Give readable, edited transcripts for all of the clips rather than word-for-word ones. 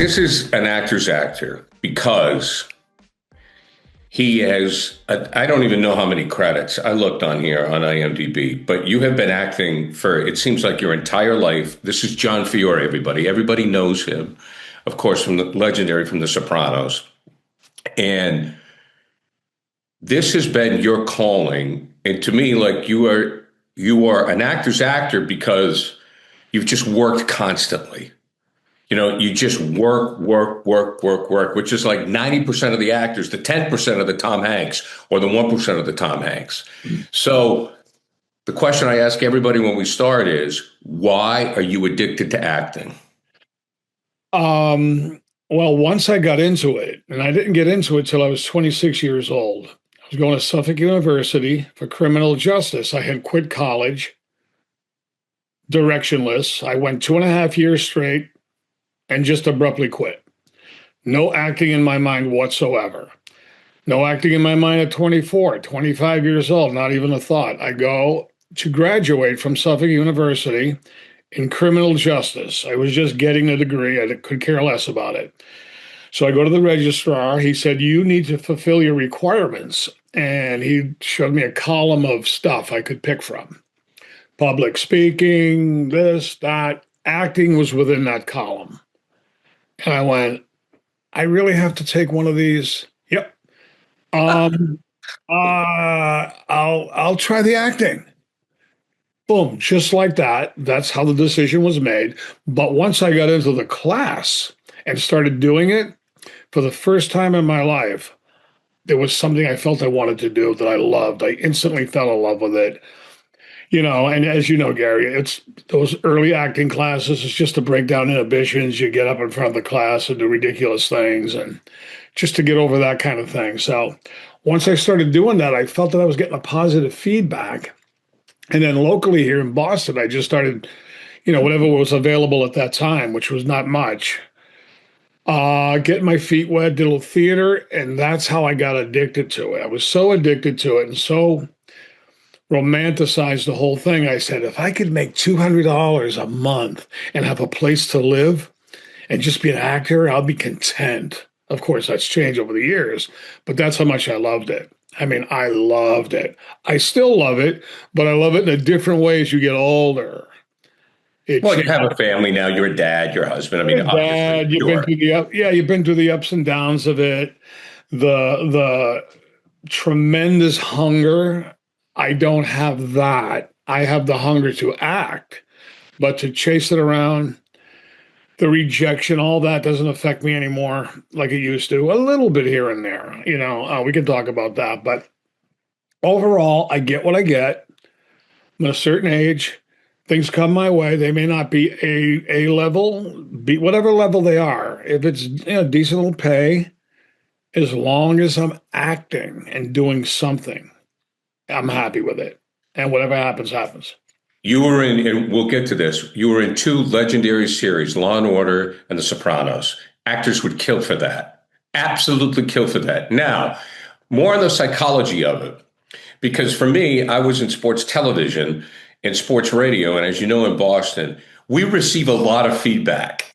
This is an actor's actor because he has, I don't even know how many credits. I looked on here on IMDb, but you have been acting for, it seems like your entire life. This is John Fiore, everybody. Everybody knows him, of course, from the legendary from The Sopranos. And this has been your calling. And to me, like you are an actor's actor because you've just worked constantly. You just work, which is like 90% of the actors, the 10% of the Tom Hanks, or the 1% of the Tom Hanks. So the question I ask everybody when we start is, why are you addicted to acting? Well, once I got into it, and I didn't get into it till I was 26 years old. I was going to Suffolk University for criminal justice. I had quit college, directionless. I went 2.5 years straight and just abruptly quit. No acting in my mind whatsoever. No acting in my mind at 24, 25 years old, not even a thought. I go to graduate from Suffolk University in criminal justice. I was just getting a degree. I could care less about it. So I go to the registrar. He said, "You need to fulfill your requirements." And he showed me a column of stuff I could pick from. Public speaking, this, that. Acting was within that column. And I went, I really have to take one of these. Yep. I'll try the acting. Boom, just like that. That's how the decision was made. But once I got into the class and started doing it for the first time in my life, there was something I felt I wanted to do that I loved. I instantly fell in love with it. And as you know, Gary, it's those early acting classes. It's just to break down inhibitions. You get up in front of the class and do ridiculous things, and just to get over that kind of thing. So once I started doing that, I felt that I was getting a positive feedback. And then locally here in Boston, I just started, whatever was available at that time, which was not much. Getting my feet wet, did a little theater, and that's how I got addicted to it. I was so addicted to it and so romanticized the whole thing. I said, if I could make $200 a month and have a place to live and just be an actor, I'll be content. Of course, that's changed over the years, but that's how much I loved it. I mean, I loved it. I still love it, but I love it in a different way as you get older. It Well, you changed. have a family now. You're a dad, your husband. I mean, obviously, Dad, you've been sure. through you've been through the ups and downs of it. The tremendous hunger. I don't have that. I have the hunger to act, but to chase it around, the rejection, all that doesn't affect me anymore like it used to. A little bit here and there, we can talk about that. But overall, I get what I get. I'm at a certain age. Things come my way. They may not be a level, be whatever level they are. If it's decent little pay, as long as I'm acting and doing something, I'm happy with it. And whatever happens, happens. You were in, and we'll get to this, you were in two legendary series, Law and Order and The Sopranos. Actors would kill for that. Absolutely kill for that. Now, more on the psychology of it. Because for me, I was in sports television and sports radio. And as you know, in Boston, we receive a lot of feedback.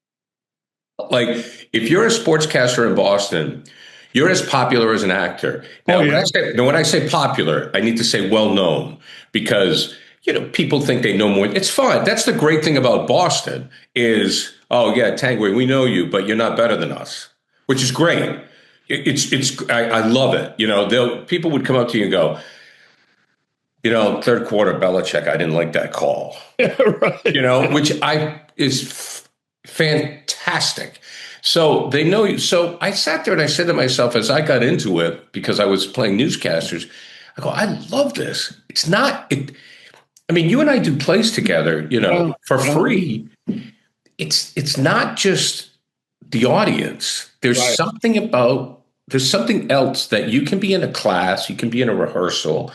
Like, if you're a sportscaster in Boston, you're as popular as an actor. Oh, Now, yeah. when I say popular, I need to say well known because people think they know more. It's fine. That's the great thing about Boston is, oh yeah, Tanguay, we know you, but you're not better than us, which is great. I love it. People would come up to you and go, third quarter Belichick, I didn't like that call. Right. Which fantastic. So they know you. So I sat there and I said to myself, as I got into it, because I was playing newscasters, I go, I love this. It's not, I mean, you and I do plays together, Yeah, for yeah. free. It's not just the audience. Right. There's something else that you can be in a class, you can be in a rehearsal,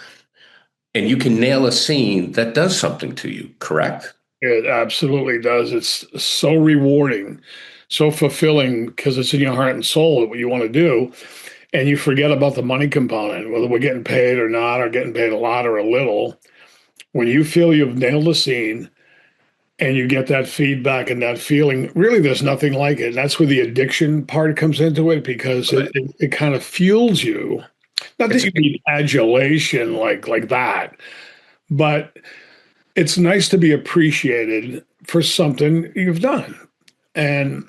and you can nail a scene that does something to you, correct? It absolutely does. It's so rewarding, so fulfilling because it's in your heart and soul what you want to do. And you forget about the money component, whether we're getting paid or not, or getting paid a lot or a little. When you feel you've nailed a scene, and you get that feedback and that feeling. Really, there's nothing like it. And that's where the addiction part comes into it, because it kind of fuels you. Not that It's, you need adulation like that, but it's nice to be appreciated for something you've done. And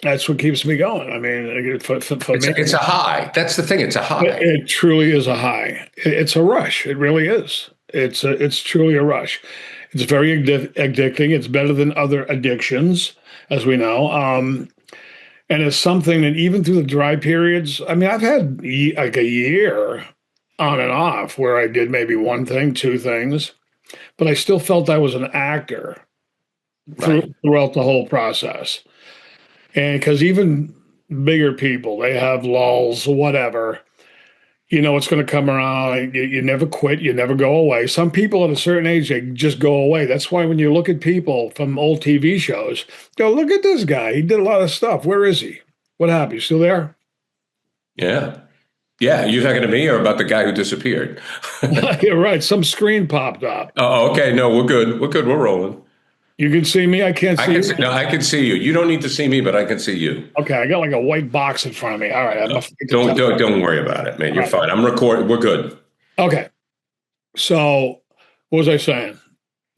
that's what keeps me going. I mean, for me, it's a high. That's the thing. It's a high. it truly is a high. It's a rush. It really is. It's truly a rush. It's very addicting. It's better than other addictions, as we know. And it's something that even through the dry periods, I mean, I've had like a year on and off where I did maybe one thing, two things, but I still felt I was an actor Right. throughout the whole process. And because even bigger people, they have lulls, whatever. You know it's going to come around. You never quit. You never go away. Some people at a certain age, they just go away. That's why when you look at people from old TV shows, go, look at this guy. He did a lot of stuff. Where is he? What happened? You still there? Yeah. Yeah. You're talking to me or about the guy who disappeared? You're right. Some screen popped up. Oh, okay. No, we're good. We're good. We're rolling. You can see me. I can't see you. No, I can see you. You don't need to see me, but I can see you. Okay, I got like a white box in front of me. All right, I'm Don't worry about it, man. You're fine. I'm recording. We're good. Okay. So, what was I saying?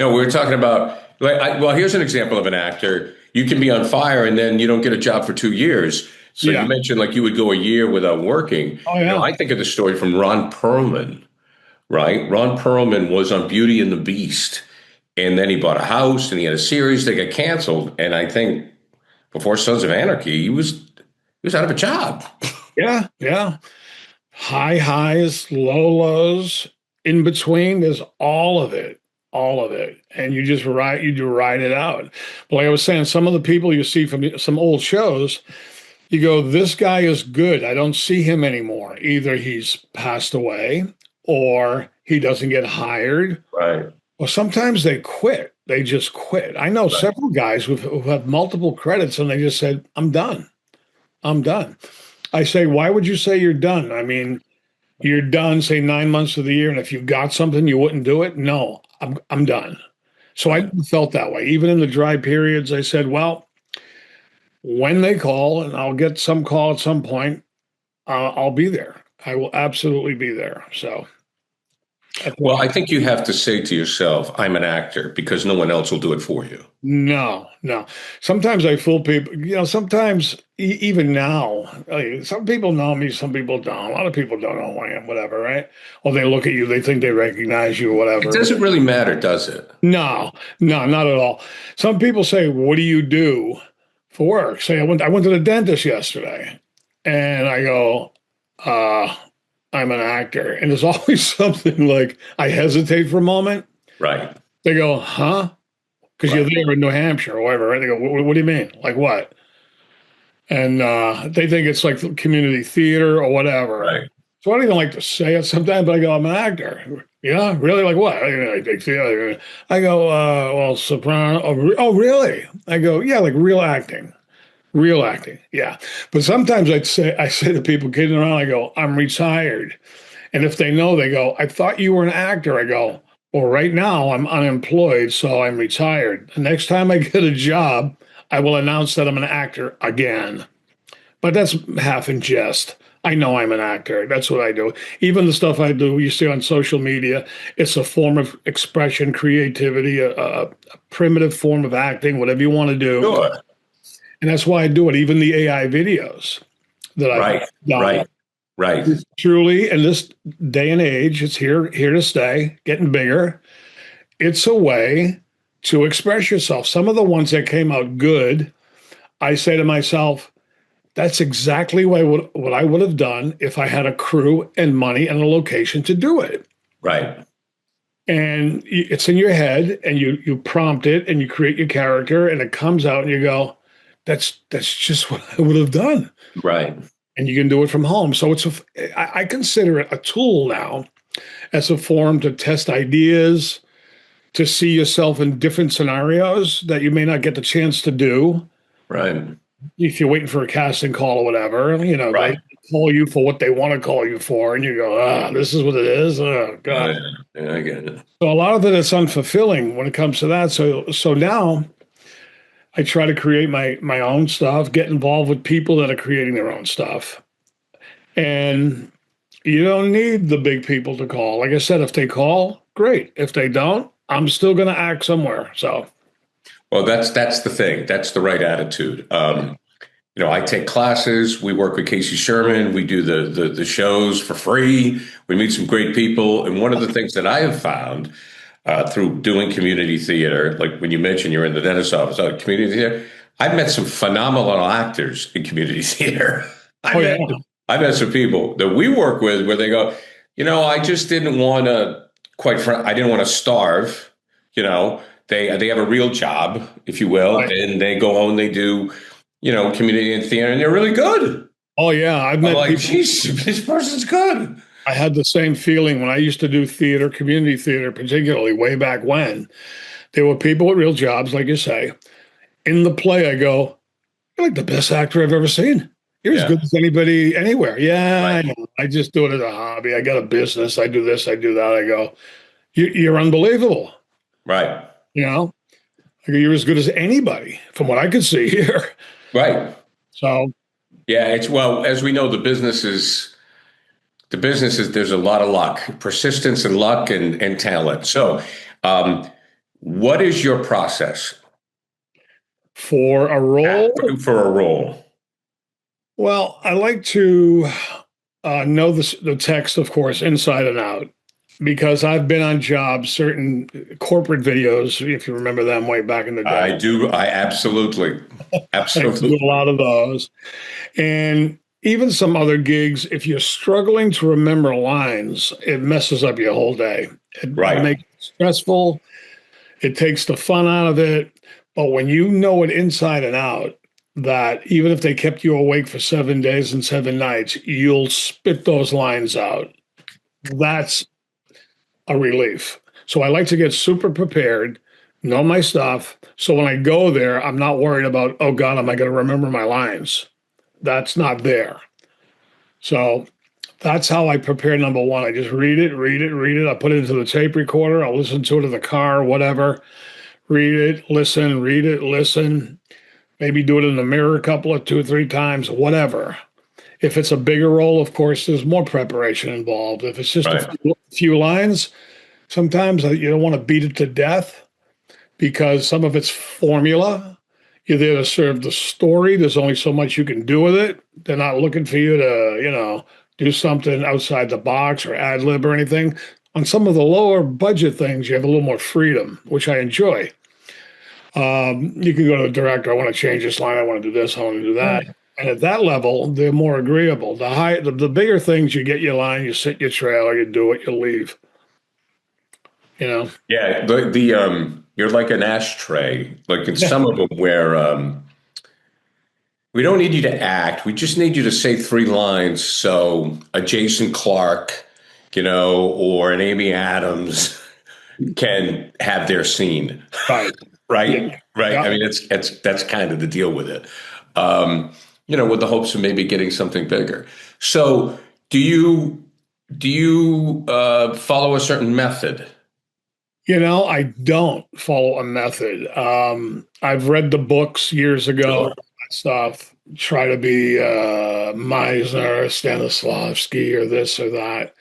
No, we were talking about well, here's an example of an actor. You can be on fire and then you don't get a job for 2 years. So Yeah. you mentioned like you would go a year without working. Oh yeah. I think of the story from Ron Perlman, right? Ron Perlman was on Beauty and the Beast. And then he bought a house and he had a series that got canceled. And I think before Sons of Anarchy, he was out of a job. Yeah, yeah. High highs, low lows, in between. There's all of it, and you just ride. You ride it out. But like I was saying, some of the people you see from some old shows, you go, this guy is good. I don't see him anymore. Either he's passed away, or he doesn't get hired. Right. Well, sometimes they quit. They just quit. I know several guys who have multiple credits, and they just said, "I'm done. I'm done." I say, "Why would you say you're done?" I mean, you're done, say 9 months of the year, and if you got something, you wouldn't do it. No, I'm done. So I felt that way. Even in the dry periods, I said, "Well, when they call, and I'll get some call at some point, I'll be there. I will absolutely be there." So. Well, I think you have to say to yourself, I'm an actor because no one else will do it for you. No, no. Sometimes I fool people. You know, sometimes even now, some people know me, some people don't. A lot of people don't know who I am, whatever, right? Or they look at you, they think they recognize you, whatever. It doesn't really matter, does it? No, no, not at all. Some people say, "What do you do for work?" Say, I went to the dentist yesterday, and I go, I'm an actor. And there's always something like I hesitate for a moment. Right. They go, huh? Because you're there in New Hampshire or whatever, right? They go, what do you mean? Like what? And they think it's like community theater or whatever. Right. So I don't even like to say it sometimes, but I go, I'm an actor. Yeah, really? Like what? I go, well, Soprano. Oh, really? I go, yeah, like real acting. Real acting, yeah. But sometimes I say to people kidding around, I go, I'm retired. And if they know, they go, I thought you were an actor. I go, well, right now I'm unemployed, so I'm retired. The next time I get a job, I will announce that I'm an actor again. But that's half in jest. I know I'm an actor. That's what I do. Even the stuff I do, you see on social media, it's a form of expression, creativity, a primitive form of acting, whatever you want to do. Sure. And that's why I do it. Even the AI videos that I've done. Right. Truly, in this day and age, it's here to stay, getting bigger. It's a way to express yourself. Some of the ones that came out good, I say to myself, that's exactly what I would have done if I had a crew and money and a location to do it. Right. And it's in your head, and you prompt it, and you create your character, and it comes out, and you go, that's just what I would have done. Right. And you can do it from home. So I consider it a tool now as a forum to test ideas, to see yourself in different scenarios that you may not get the chance to do. Right. If you're waiting for a casting call or whatever, Right. call you for what they want to call you for, and you go, this is what it is. Oh Oh, God. yeah. Yeah, I get it. So a lot of it is unfulfilling when it comes to that. So now I try to create my own stuff, get involved with people that are creating their own stuff. And you don't need the big people to call. Like I said, if they call, great. If they don't, I'm still going to act somewhere. So, Well, that's the thing. That's the right attitude. I take classes. We work with Casey Sherman. We do the shows for free. We meet some great people. And one of the things that I have found through doing community theater, like when you mentioned you're in the dentist office, community theater, I've met some phenomenal actors in community theater. I oh, met yeah. I met some people that we work with where they go, I just didn't want to, I didn't want to starve. They have a real job, if you will, Right. and they go home, they do, community and theater, and they're really good. Oh, yeah. I've I'm met like, people. geez, this person's good. I had the same feeling when I used to do theater, community theater, particularly way back when. There were people with real jobs, like you say. In the play, I go, you're like the best actor I've ever seen. You're as Yeah, good as anybody anywhere. Yeah, I right, know. I just do it as a hobby. I got a business. I do this, I do that. I go, you're unbelievable. right, You know, I go, you're as good as anybody from what I could see here. right. So, Yeah, well, as we know, the business is there's a lot of luck, persistence and luck and talent. So, um, what is your process for a role, for a role? well, I like to know the text, of course, inside and out, because I've been on jobs, certain corporate videos, if you remember them way back in the day. I do. I absolutely, I used to do absolutely. a lot of those. And even some other gigs, if you're struggling to remember lines, it messes up your whole day. It Right, makes it stressful. It takes the fun out of it. But when you know it inside and out, that even if they kept you awake for 7 days and 7 nights, you'll spit those lines out. That's a relief. So I like to get super prepared, know my stuff. So when I go there, I'm not worried about, oh God, am I going to remember my lines? That's not there. So that's how I prepare number one. I just read it, read it, read it. I put it into the tape recorder. I'll listen to it in the car, whatever. Read it, listen, read it, listen. Maybe do it in the mirror a couple of 2 or 3 times, whatever. If it's a bigger role, of course, there's more preparation involved. If it's just a right, few lines, sometimes you don't want to beat it to death because some of it's formula. You're there to serve the story. There's only so much you can do with it. They're not looking for you to, do something outside the box or ad lib or anything. On some of the lower budget things, you have a little more freedom, which I enjoy. You can go to the director. I want to change this line. I want to do this. I want to do that. And at that level, they're more agreeable. The bigger things, you get your line, you sit your trailer, you do it, you leave. You know. yeah. The you're like an ashtray, like in some of them where we don't need you to act. We just need you to say 3 lines. So a Jason Clark, or an Amy Adams can have their scene. Right. Right, Yeah. right. Yeah. I mean, that's kind of the deal with it. With the hopes of maybe getting something bigger. So, do you follow a certain method? I don't follow a method. I've read the books years ago, Sure. that stuff. Try to be Meisner, Stanislavski, or this or that.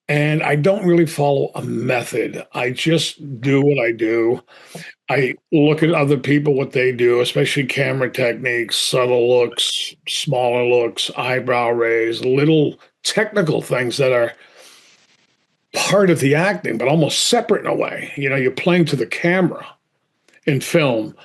And I don't really follow a method. I just do what I do. I look at other people, what they do, especially camera techniques, subtle looks, smaller looks, eyebrow raise, little technical things that are part of the acting, but almost separate in a way. You're playing to the camera in film,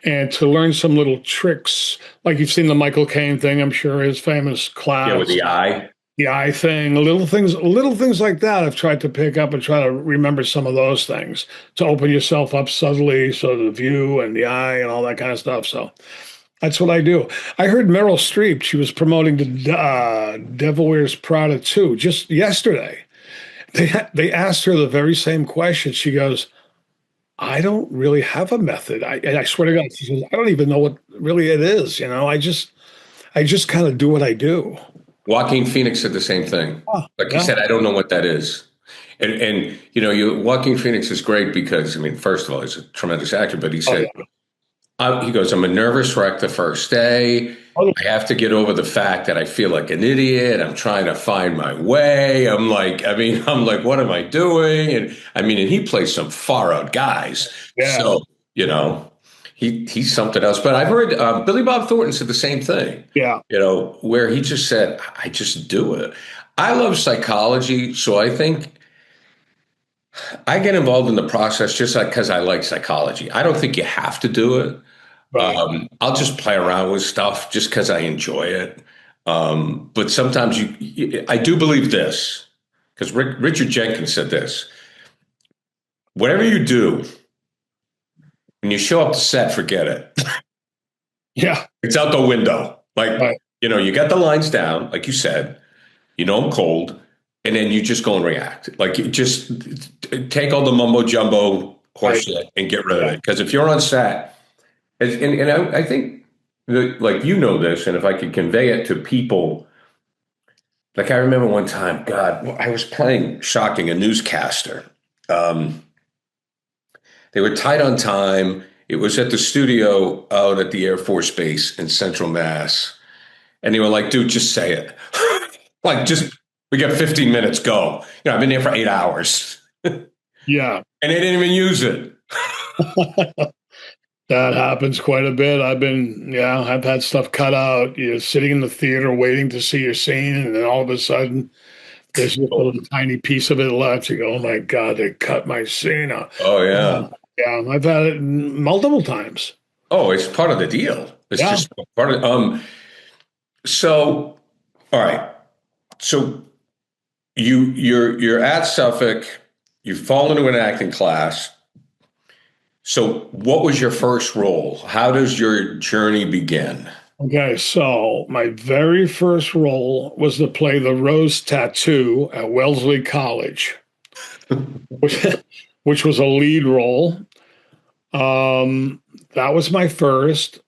and to learn some little tricks, like you've seen the Michael Caine thing, I'm sure his famous Yeah, with class, the eye. the eye thing, little things like that. I've tried to pick up and try to remember some of those things to open yourself up subtly, so the view and the eye and all that kind of stuff. So that's what I do. I heard Meryl Streep, she was promoting the Devil Wears Prada 2 just yesterday. They asked her the very same question. She goes, I don't really have a method. And I swear to God, she says, I don't even know what really it is. I just kind of do what I do. Joaquin Phoenix said the same thing. Oh, Like he yeah. said, I don't know what that is. And Joaquin Phoenix is great because, I mean, first of all, he's a tremendous actor, but he Oh, said, yeah. he goes, I'm a nervous wreck the first day. Oh, I have to get over the fact that I feel like an idiot. I'm trying to find my way. I'm like, what am I doing? And he plays some far out guys. yeah. So, he's something else. But I've heard Billy Bob Thornton said the same thing, Yeah. where he just said, I just do it. I love psychology. So I think I get involved in the process just like because I like psychology. I don't think you have to do it. Right. I'll just play around with stuff just because I enjoy it. But sometimes I do believe this because Richard Jenkins said this. Whatever you do, when you show up to set, forget it. Yeah. It's out the window. Like, Right. you got the lines down, like you said, I'm cold, and then you just go and react. Like, you just take all the mumbo jumbo Right. horseshit and get rid of Yeah. it. Because if you're on set, and I think, like, this, and if I could convey it to people, like, I remember one time, God, I was playing Shocking, a newscaster. Um, they were tight on time. It was at the studio out at the Air Force Base in Central Mass. And they were like, dude, just say it. Like, we got 15 minutes, go. I've been there for 8 hours. Yeah. And they didn't even use it. That happens quite a bit. I've had stuff cut out. You're sitting in the theater waiting to see your scene, and then all of a sudden, there's just a little tiny piece of it left. You go, oh my God, they cut my scene out. Oh, yeah. Yeah, I've had it multiple times. Oh, it's part of the deal. It's Yeah. just part of so all right. So you're at Suffolk, you fall into an acting class. So what was your first role? How does your journey begin? Okay, so my very first role was to play the Rose Tattoo at Wellesley College, which, which was a lead role. That was my first.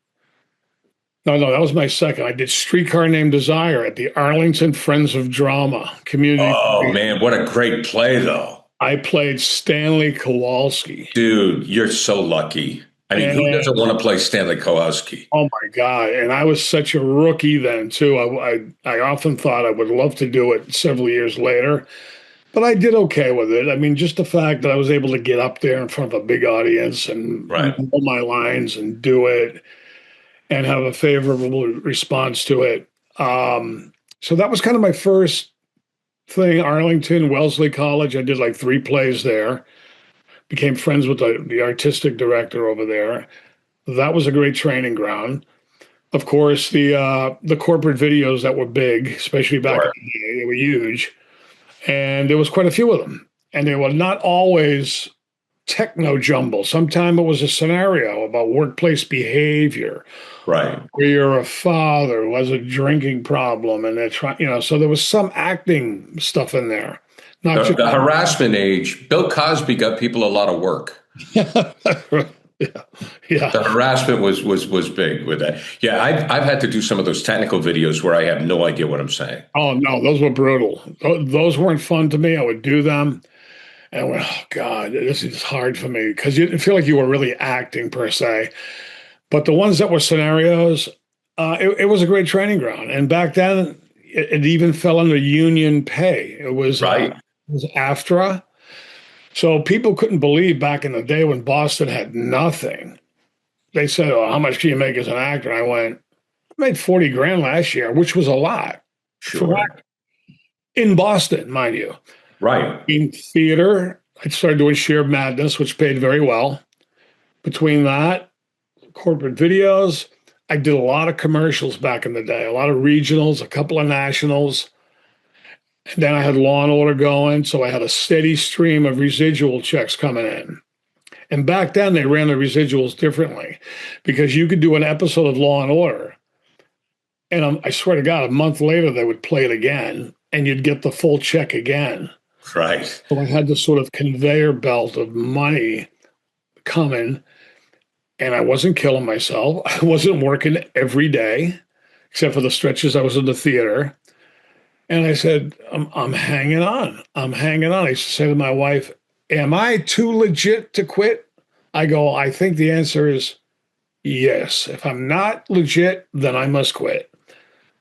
No, that was my second. I did Streetcar Named Desire at the Arlington Friends of Drama Community. Oh man, what a great play though. I played Stanley Kowalski. Dude, you're so lucky. I mean, who And doesn't want to play Stanley Kowalski? oh my God. And I was such a rookie then, too. I often thought I would love to do it several years later, but I did okay with it. I mean, just the fact that I was able to get up there in front of a big audience and Right. know my lines and do it and have a favorable response to it. So that was kind of my first thing. Arlington, Wellesley College. I did like 3 plays there. Became friends with the artistic director over there. That was a great training ground. Of course, the corporate videos that were big, especially back in Sure. the day, they were huge, and there was quite a few of them. And they were not always techno jumble. Sometimes it was a scenario about workplace behavior, Right. where you're a father who has a drinking problem, and they're trying, So there was some acting stuff in there, not The, just. the harassment age, Bill Cosby got people a lot of work. Yeah, yeah, The harassment was big with that. Yeah, I've had to do some of those technical videos where I have no idea what I'm saying. oh no, those were brutal. Those weren't fun to me. I would do them, and I went, oh God, this is hard for me because you didn't feel like you were really acting per se. But the ones that were scenarios, it was a great training ground. And back then, it even fell under union pay. Right. It was AFTRA. So people couldn't believe back in the day when Boston had nothing. They said, "Oh, how much can you make as an actor?" I went, "I made 40 grand last year," which was a lot for Sure. acting in Boston, mind you. Right. In theater, I started doing Sheer Madness, which paid very well. Between that, corporate videos, I did a lot of commercials back in the day, a lot of regionals, a couple of nationals. And then I had Law and Order going, so I had a steady stream of residual checks coming in. And back then, they ran the residuals differently because you could do an episode of Law and Order, and I swear to God, a month later they would play it again, and you'd get the full check again. Right. So I had this sort of conveyor belt of money coming, and I wasn't killing myself. I wasn't working every day. except for the stretches I was in the theater. And I said, I'm hanging on. I'm hanging on. I used to say to my wife, am I too legit to quit? I go, I think the answer is yes. If I'm not legit, then I must quit.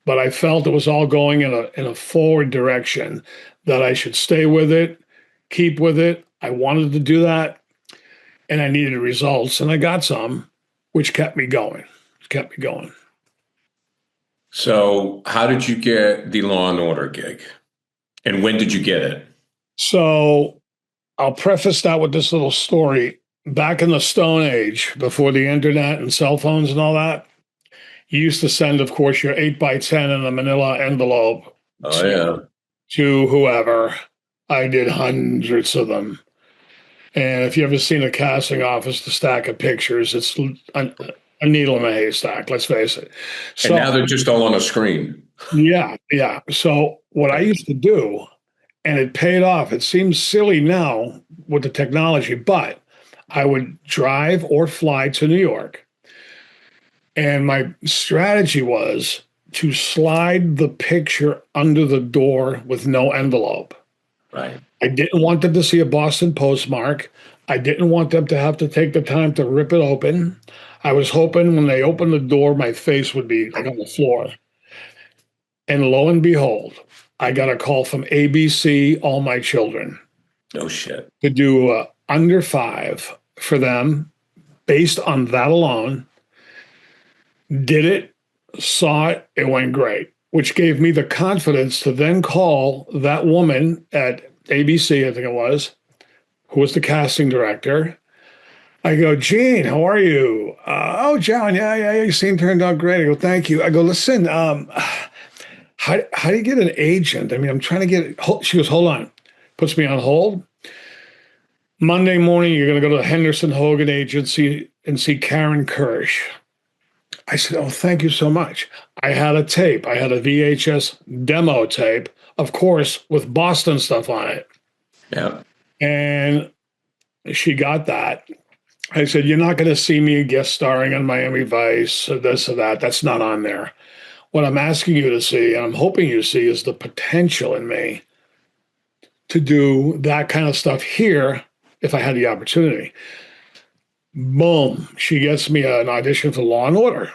But I felt it was all going in a forward direction, that I should stay with it, keep with it. I wanted to do that, and I needed results, and I got some, which kept me going. Kept me going. So, how did you get the Law and Order gig? And when did you get it? So I'll preface that with this little story. Back in the Stone Age, before the internet and cell phones and all that, you used to send, of course, your 8 by 10 in a manila envelope Oh, yeah. to whoever. I did hundreds of them. And if you ever seen a casting office, the stack of pictures, it's a needle in a haystack, let's face it. And So, now they're just all on a screen. yeah, yeah. So, what I used to do, and it paid off, it seems silly now with the technology, but I would drive or fly to New York. And my strategy was to slide the picture under the door with no envelope. Right. I didn't want them to see a Boston postmark. I didn't want them to have to take the time to rip it open. I was hoping when they opened the door, my face would be like on the floor. And lo and behold, I got a call from ABC, All My Children, No shit. to do under five for them based on that alone. Did it, saw it, it went great, which gave me the confidence to then call that woman at ABC, I think it was, who was the casting director. I go, Gene, how are you? Oh, John, yeah, your scene turned out great. I go, thank you. I go, listen, how do you get an agent? I mean, I'm trying to get, she goes, hold on. Puts me on hold. Monday morning, you're going to go to the Henderson Hogan agency and see Karen Kirsch. I said, oh, thank you so much. I had a tape. I had a VHS demo tape, of course, with Boston stuff on it. Yeah. And she got that. I said, you're not going to see me guest starring on Miami Vice or this or that. That's not on there. What I'm asking you to see, and I'm hoping you see, is the potential in me to do that kind of stuff here if I had the opportunity. Boom. She gets me an audition for Law and Order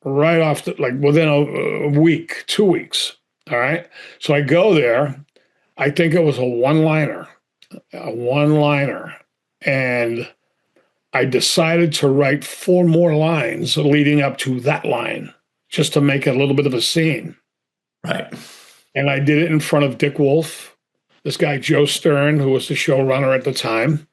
right off, like within a week, 2 weeks. All right. So I go there. I think it was a one-liner. And I decided to write 4 more lines leading up to that line just to make it a little bit of a scene. Right. And I did it in front of Dick Wolf, this guy, Joe Stern, who was the showrunner at the time.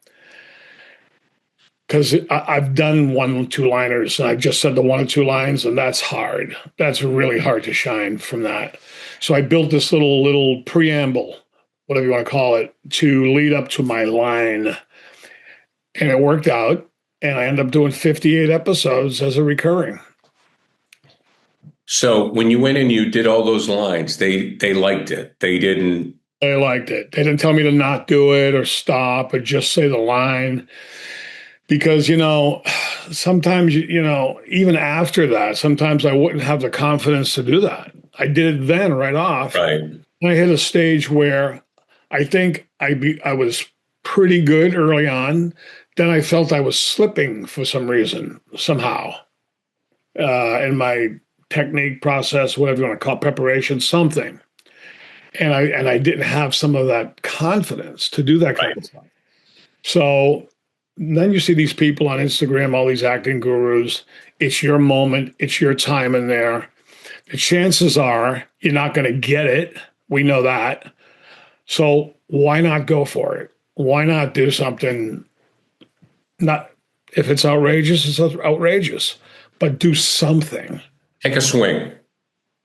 Because I've done 1 2-liners, and I just said the 1 or 2 lines, and that's hard. That's really hard to shine from that. So I built this little preamble, whatever you want to call it, to lead up to my line. And it worked out, and I ended up doing 58 episodes as a recurring. So when you went and you did all those lines, they liked it. They didn't. They liked it. They didn't tell me to not do it or stop or just say the line. Because, sometimes, even after that, sometimes I wouldn't have the confidence to do that. I did it then right off. Right. And I hit a stage where I think I was pretty good early on. Then I felt I was slipping for some reason, somehow, in my technique process, whatever you want to call it, preparation, something. And I didn't have some of that confidence to do that kind of stuff. So then you see these people on Instagram, all these acting gurus. It's your moment. It's your time in there. The chances are you're not going to get it. We know that. So why not go for it? Why not do something? Not if it's outrageous, it's outrageous, but do something. Take a swing.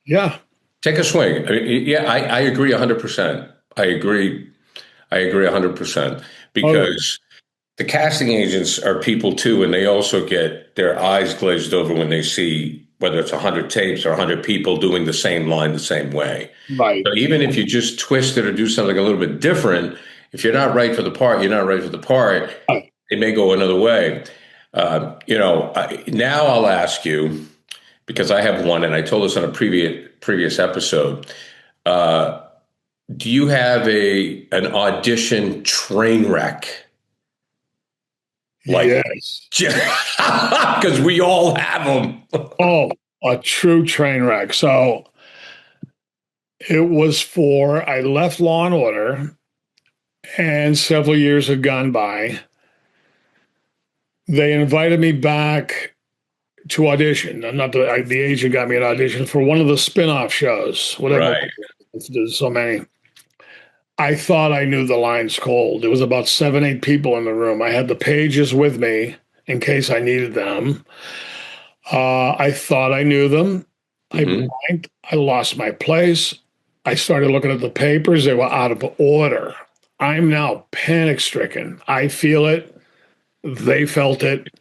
Yeah. Take a swing. I mean, yeah, I agree 100%. I agree 100% because the casting agents are people too, and they also get their eyes glazed over when they see whether it's 100 tapes or 100 people doing the same line the same way. Right. So even if you just twist it or do something a little bit different, if you're not right for the part, you're not right for the part. It may go another way. Now I'll ask you, because I have one, and I told this on a previous episode. Uh, do you have an audition train wreck? Like, Yes. because we all have them. Oh, a true train wreck. So it was I left Law and Order, and several years had gone by. They invited me back to audition. Not the agent got me an audition for one of the spin-off shows, whatever. Right. There's so many. I thought I knew the lines cold. There was about 7, 8 people in the room. I had the pages with me in case I needed them. I thought I knew them. I blanked. I lost my place. I started looking at the papers. They were out of order. I'm now panic stricken. I feel it. They felt it.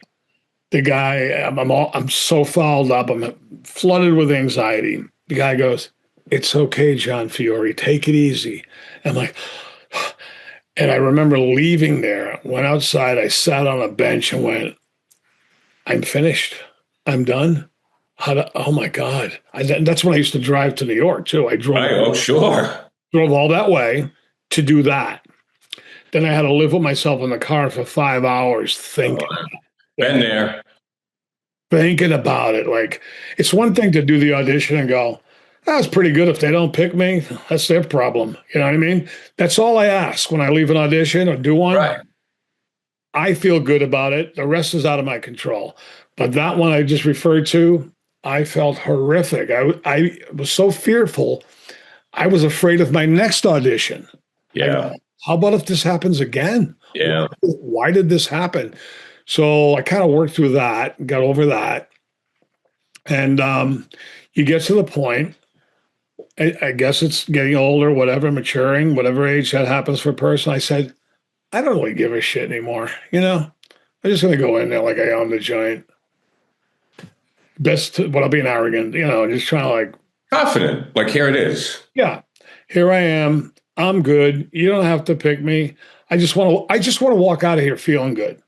The guy, I'm so fouled up. I'm flooded with anxiety. The guy goes, "It's okay, John Fiore. Take it easy." I'm like, and I remember leaving there, went outside. I sat on a bench and went, "I'm finished. I'm done." Oh my God. That's when I used to drive to New York too. I drove, Oh, sure. drove all that way to do that. Then I had to live with myself in the car for 5 hours Been there. thinking about it. Like, it's one thing to do the audition and go, "That's pretty good. If they don't pick me, that's their problem." You know what I mean? That's all I ask when I leave an audition or do one. Right. I feel good about it. The rest is out of my control. But that one I just referred to, I felt horrific. I was so fearful. I was afraid of my next audition. Yeah. How about if this happens again? Yeah. Why did this happen? So I kind of worked through that, got over that. And you get to the point, I guess it's getting older, whatever, maturing, whatever age that happens for a person. I said, I don't really give a shit anymore. I'm just going to go in there like I own the joint. Without being arrogant, just trying to like, Confident. Like, here it is. yeah, here I am. I'm good. You don't have to pick me. I just want to walk out of here feeling good.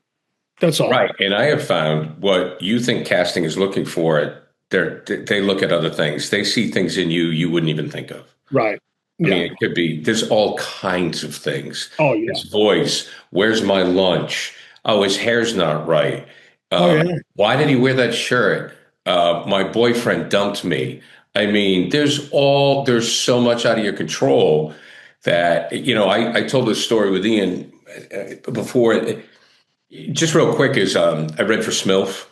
That's all. Right. And I have found what you think casting is looking for, they look at other things. They see things in you wouldn't even think of. Right. I Yeah. mean, it could be, there's all kinds of things. Oh, yeah. His voice. Where's my lunch? Oh, his hair's not right. Oh, yeah. Why did he wear that shirt? My boyfriend dumped me. I mean, there's so much out of your control that, I told this story with Ian before. Just real quick is I read for Smilf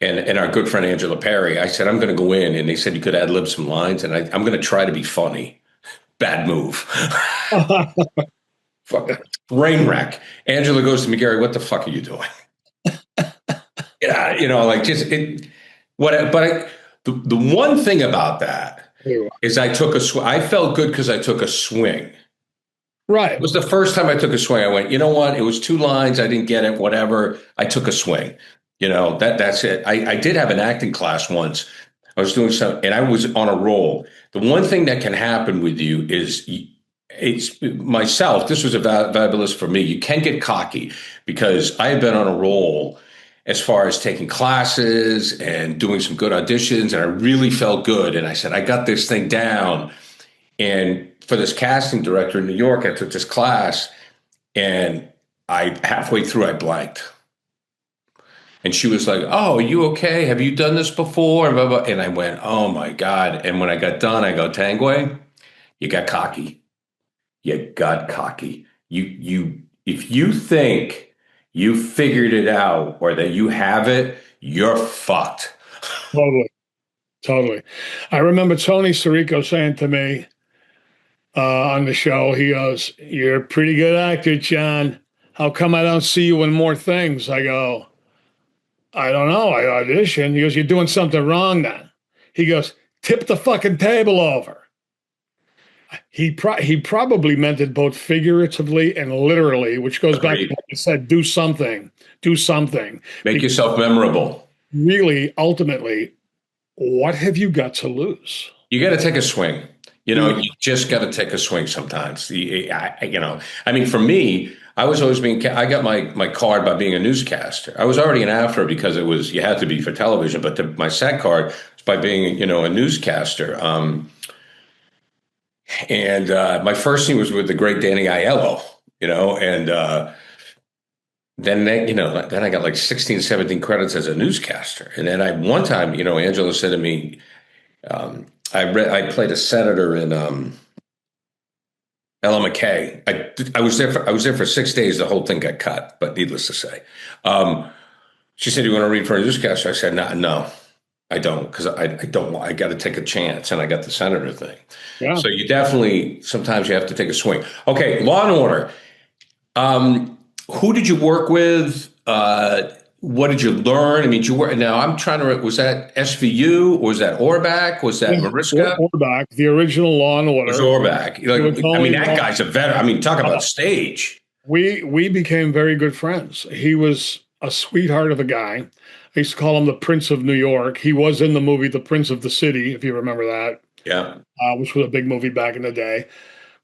and our good friend Angela Perry. I said, I'm going to go in, and they said you could ad lib some lines, and I'm going to try to be funny. Bad move. Fuck. Brain wreck. Angela goes to me, "Gary, what the fuck are you doing?" Yeah, the one thing about that is I felt good because I took a swing. Right. It was the first time I took a swing. I went, you know what? It was 2 lines. I didn't get it, whatever. I took a swing. That's it. I did have an acting class once. I was doing something and I was on a roll. The one thing that can happen with you is it's myself. This was a valuable for me. You can get cocky because I have been on a roll as far as taking classes and doing some good auditions. And I really felt good. And I said, I got this thing down. And for this casting director in New York, I took this class and halfway through, I blanked. And she was like, "Oh, are you okay? Have you done this before?" And, blah, blah. And I went, "Oh my God." And when I got done, I go, "Tanguay, you got cocky. You got cocky. If you think you figured it out or that you have it, you're fucked." Totally. I remember Tony Sirico saying to me on the show, he goes, "You're a pretty good actor, John. How come I don't see you in more things?" I go, "I don't know. I auditioned." He goes, "You're doing something wrong then." He goes, "Tip the fucking table over." He probably meant it both figuratively and literally, which goes back to what he said, do something. Make yourself memorable. Really, ultimately, what have you got to lose? You got to take a swing. You just got to take a swing sometimes. I mean, for me, I was always I got my card by being a newscaster. I was already an actor because you had to be for television, but my SAG card was by being, a newscaster. And my first scene was with the great Danny Aiello, and then I got like 16, 17 credits as a newscaster. And then one time, Angela said to me, I played a senator in Ella McKay. I was there for 6 days. The whole thing got cut, but needless to say, she said, "You want to read for a newscaster?" I said, "No, no, I don't, because I don't want. I got to take a chance, and I got the senator thing. Yeah. So you definitely sometimes you have to take a swing." Okay, Law and Order. Who did you work with? What did you learn? I mean, you work now. I'm trying to. Was that SVU? Or was that Orbach? Was that Mariska? Orbach, the original Law and Was Order. Orbach? It was I mean, only that guy's a veteran. I mean, talk about stage. we became very good friends. He was a sweetheart of a guy. I used to call him the Prince of New York. He was in the movie The Prince of the City, if you remember that, Yeah, which was a big movie back in the day.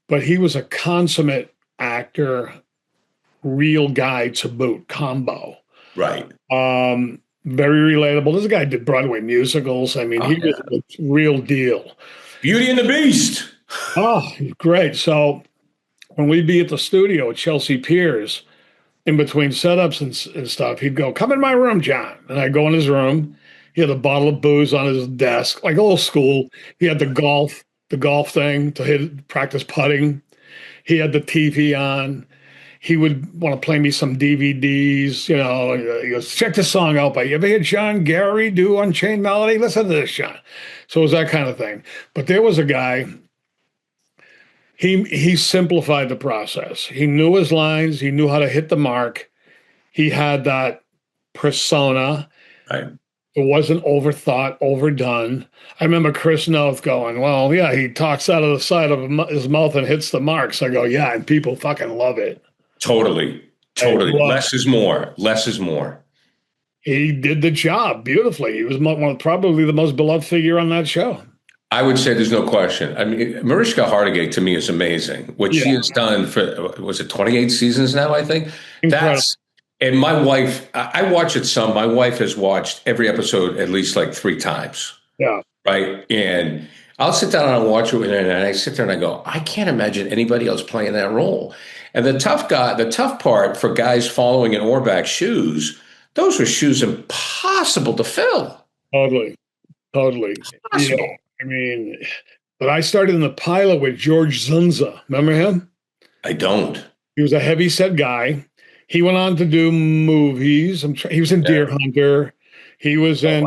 But he was a consummate actor, real guy to boot, combo. right. Very relatable. This guy did Broadway musicals. I mean, Oh, he yeah. was the real deal. Beauty and the Beast. Oh, great. So when we'd be at the studio at Chelsea Piers, in between setups and stuff, he'd go, "Come in my room, John." And I'd go in his room. He had a bottle of booze on his desk, like old school. He had the golf thing to practice putting. He had the TV on. He would want to play me some DVDs. He goes, "Check this song out. You ever hear John Gary do Unchained Melody? Listen to this, John." So it was that kind of thing. But there was a guy. He simplified the process. He knew his lines. He knew how to hit the mark. He had that persona. Right. It wasn't overthought, overdone. I remember Chris Noth going, "Well, yeah, he talks out of the side of his mouth and hits the marks." I go, "Yeah," and people fucking love it. Totally. Totally. Less is more. Less is more. He did the job beautifully. He was probably the most beloved figure on that show. I would say there's no question. I mean, Mariska Hargitay to me is amazing. What she has done for, was it 28 seasons now, I think? Incredible. And my wife, I watch it some. My wife has watched every episode at least like 3 times. Yeah. Right. And I'll sit down and I'll watch it, and I sit there and I go, I can't imagine anybody else playing that role. And the tough part for guys following in Orbach's shoes, those were shoes impossible to fill. Totally. Totally. Impossible. Yeah. I mean, but I started in the pilot with George Zunza. Remember him? I don't. He was a heavy set guy. He went on to do movies. He was in Deer Hunter. He was in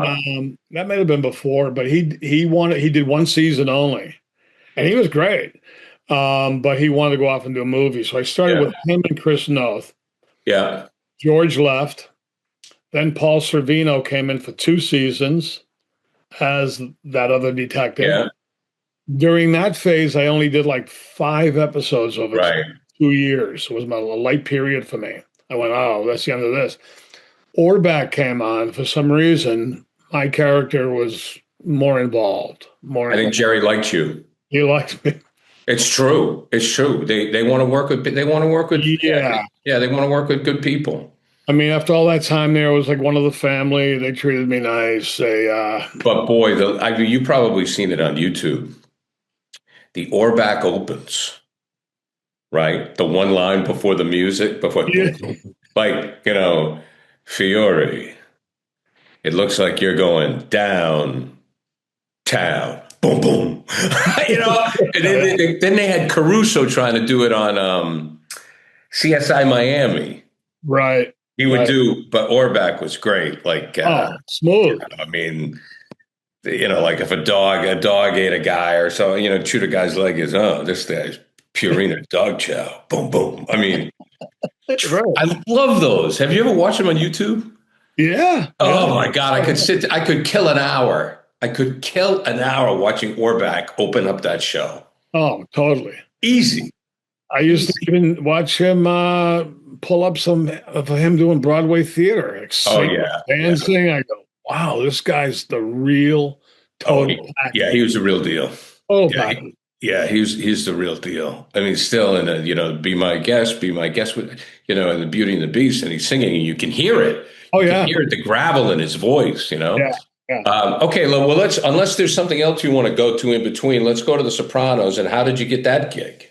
that might have been before, but he did one season only, and he was great. But he wanted to go off and do a movie, so I started with him and Chris Noth. Yeah. George left. Then Paul Sorvino came in for 2 seasons as that other detective. Yeah. During that phase, I only did like 5 episodes over 2 years. It was a light period for me. I went, "Oh, that's the end of this." Orbach came on. For some reason, my character was more involved. I think Jerry liked you. He liked me. It's true. It's true. They want to work with. They want to work with. Yeah. Yeah. They want to work with good people. I mean, after all that time there, I was like one of the family. They treated me nice. But boy, you probably seen it on YouTube. The Orbach opens, right? The one line before the music, like, Fiore. It looks like you're going downtown. Boom, boom. And then they had Caruso trying to do it on CSI Miami. Right. He would do, but Orbach was great. Like, smooth. I mean, like if a dog ate a guy or so, chewed a guy's leg, this guy's Purina dog chow. Boom, boom. I mean, I love those. Have you ever watched them on YouTube? Yeah. Oh my God. I could kill an hour. I could kill an hour watching Orbach open up that show. Oh, totally. Easy. I used to even watch him pull up some of him doing Broadway theater. Dancing. I go, "Wow, this guy's the real total." He was the real deal. Oh, he's the real deal. I mean, still in be my guest with, in the Beauty and the Beast, and he's singing, and you can hear it. Oh, you can hear it, the gravel in his voice, Yeah. Yeah. Okay, well, let's unless there's something else you want to go to in between, let's go to The Sopranos. And how did you get that gig?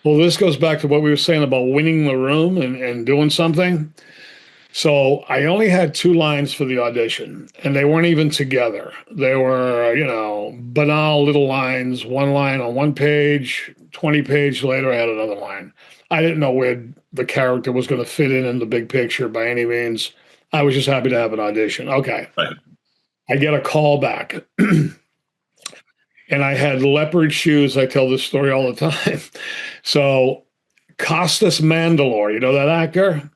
Well, this goes back to what we were saying about winning the room and doing something. So I only had two lines for the audition, and they weren't even together. They were, banal little lines, one line on one page, 20 page later, I had another line. I didn't know where the character was going to fit in the big picture by any means. I was just happy to have an audition. Okay. Right. I get a call back, and I had leopard shoes. I tell this story all the time. So Costas Mandylor, you know that actor?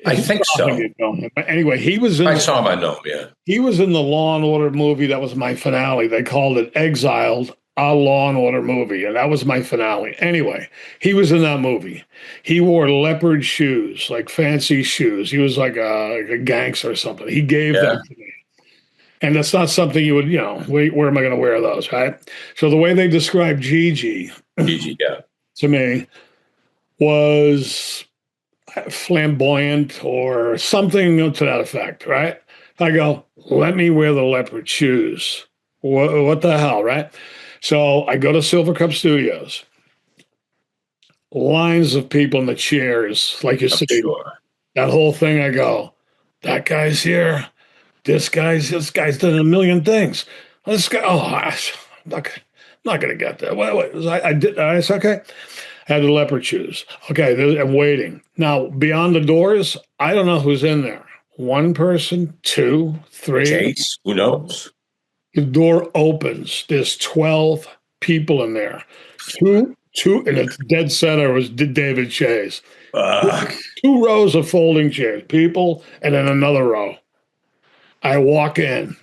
I think so. You know him. Anyway, he was I saw him. I know him. Yeah. he was in the Law and Order movie. That was my finale. They called it Exiled, a Law and Order movie, and that was my finale. Anyway, he was in that movie. He wore leopard shoes, like fancy shoes. He was like a gangster or something. He gave Yeah. them to me. And that's not something you would, where am I going to wear those, right? So the way they described Gigi Gigi, yeah. to me was flamboyant or something to that effect, right? I go, let me wear the leopard shoes. What the hell, right? So I go to Silver Cup Studios, lines of people in the chairs, like you I'm see, sure. that whole thing. I go, that guy's here. This guy's done a million things. This guy, I'm not going to get that. Wait, I did. I said, okay. I had the leopard shoes. Okay, I'm waiting. Now, beyond the doors, I don't know who's in there. One person, two, three. Chase, who knows? The door opens. There's 12 people in there. Two, and it's dead center was David Chase. Uh, Two rows of folding chairs, people, and then another row. I walk in.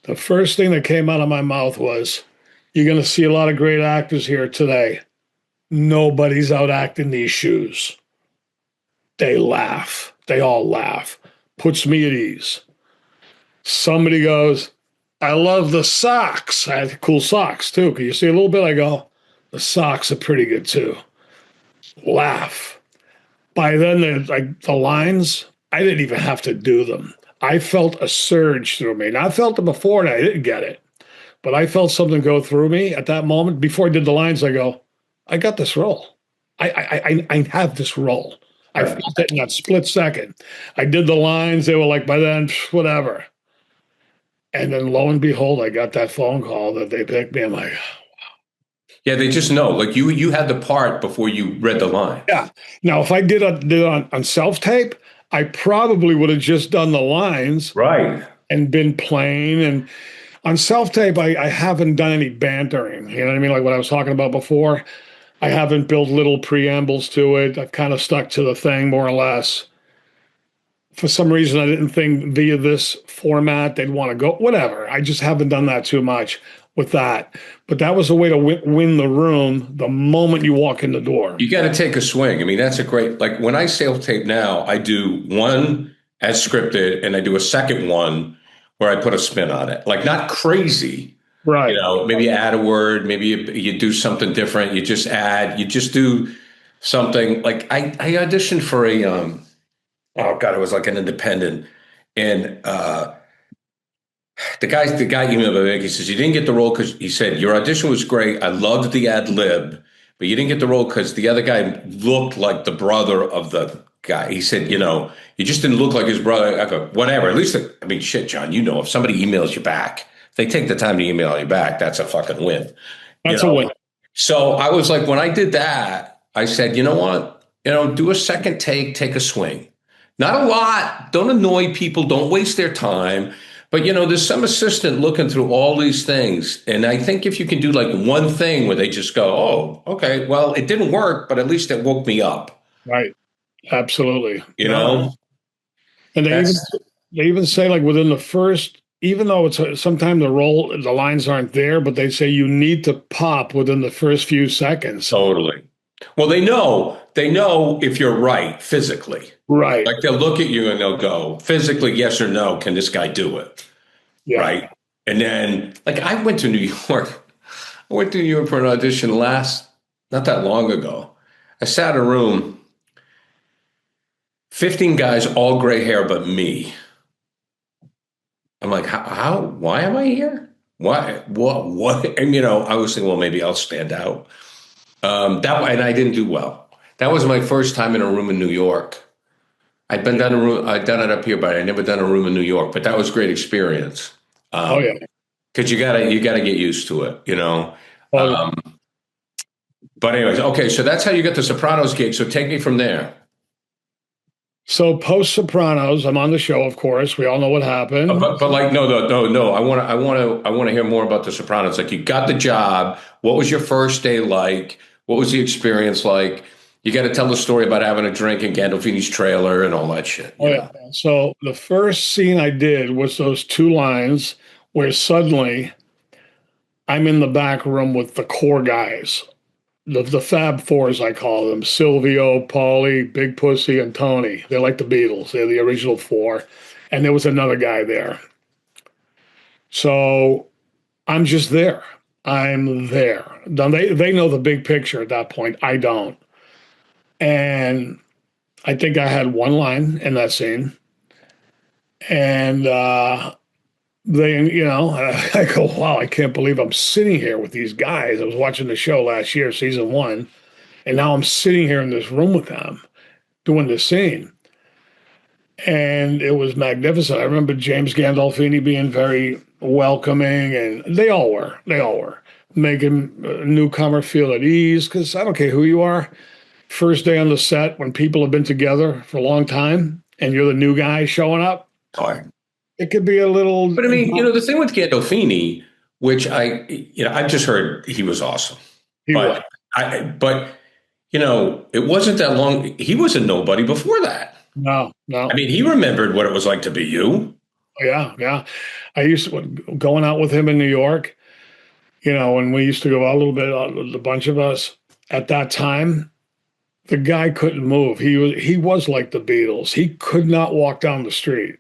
The first thing that came out of my mouth was, "You're going to see a lot of great actors here today. Nobody's out acting these shoes." They laugh. They all laugh. Puts me at ease. Somebody goes, "I love the socks." I had cool socks too. Can you see a little bit? I go, "The socks are pretty good too." Laugh. By then, the lines, I didn't even have to do them. I felt a surge through me. And I felt it before and I didn't get it. But I felt something go through me at that moment. Before I did the lines, I go, I got this role. I have this role. I felt it in that split second. I did the lines. They were like, by then, whatever. And then lo and behold, I got that phone call that they picked me. I'm like, yeah, they just know. Like you had the part before you read the line. yeah. Now, if I did it on self tape, I probably would have just done the lines Right. and been plain. And on self tape, I haven't done any bantering. You know what I mean? Like what I was talking about before. I haven't built little preambles to it. I've kind of stuck to the thing more or less. For some reason, I didn't think via this format they'd want to go. Whatever. I just haven't done that too much with that. But that was a way to win the room the moment you walk in the door. You got to take a swing. I mean, that's a great, like when I self tape now, I do one as scripted and I do a second one where I put a spin on it. Like not crazy, Right. maybe add a word, maybe you do something different. You just do something like I auditioned for oh God, it was like an independent. And the guy emailed me. He says you didn't get the role because he said your audition was great. I loved the ad lib, but you didn't get the role because the other guy looked like the brother of the guy. He said, you just didn't look like his brother. I go, whatever. At least, I mean, shit, John. If somebody emails you back, if they take the time to email you back, that's a fucking win. That's a win. So I was like, when I did that, I said, you know what? Do a second take a swing. Not a lot. Don't annoy people. Don't waste their time. But, there's some assistant looking through all these things. And I think if you can do like one thing where they just go, oh, okay, well, it didn't work, but at least it woke me up. Right. Absolutely. You know? And they even say like within the first, even though sometimes the lines aren't there, but they say you need to pop within the first few seconds. Totally. Well, they know if you're right physically. Right. Like they'll look at you and they'll go, physically, yes or no, can this guy do it? Yeah. Right. And then like I went to New York. I went to New York for an audition not that long ago. I sat in a room, 15 guys, all gray hair but me. I'm like, why am I here? Why, what? And, I was thinking, well, maybe I'll stand out. And I didn't do well. That was my first time in a room in New York. I'd done it up here, but I'd never done a room in New York. But that was a great experience. Oh yeah. Because you gotta get used to it. Oh yeah. Um, but anyways, okay, so that's how you get the Sopranos gig. So take me from there. So post Sopranos, I'm on the show, of course. We all know what happened. But like no, no, no, no. I want to hear more about the Sopranos. Like you got the job. What was your first day like? What was the experience like? You got to tell the story about having a drink in Gandolfini's trailer and all that shit. Oh yeah. So the first scene I did was those two lines where suddenly I'm in the back room with the core guys, the Fab Four, as I call them: Silvio, Paulie, Big Pussy, and Tony. They're like the Beatles. They're the original four, and there was another guy there. So I'm just there. I'm there. Now they know the big picture at that point. I don't, and I think I had one line in that scene, and I go, wow, I can't believe I'm sitting here with these guys. I was watching the show last year, season one, and now I'm sitting here in this room with them doing this scene. And it was magnificent. I remember James Gandolfini being very welcoming, and they all were. They all were. Making a newcomer feel at ease, because I don't care who you are. First day on the set, when people have been together for a long time, and you're the new guy showing up, Hard. it could be a little. But I mean, the thing with Gandolfini, which I've just heard he was awesome, He was. but it wasn't that long. He was a nobody before that. No, no. I mean, he remembered what it was like to be you. Yeah, yeah. I used to going out with him in New York, when we used to go out a little bit, the bunch of us at that time, the guy couldn't move. He was like the Beatles. He could not walk down the street.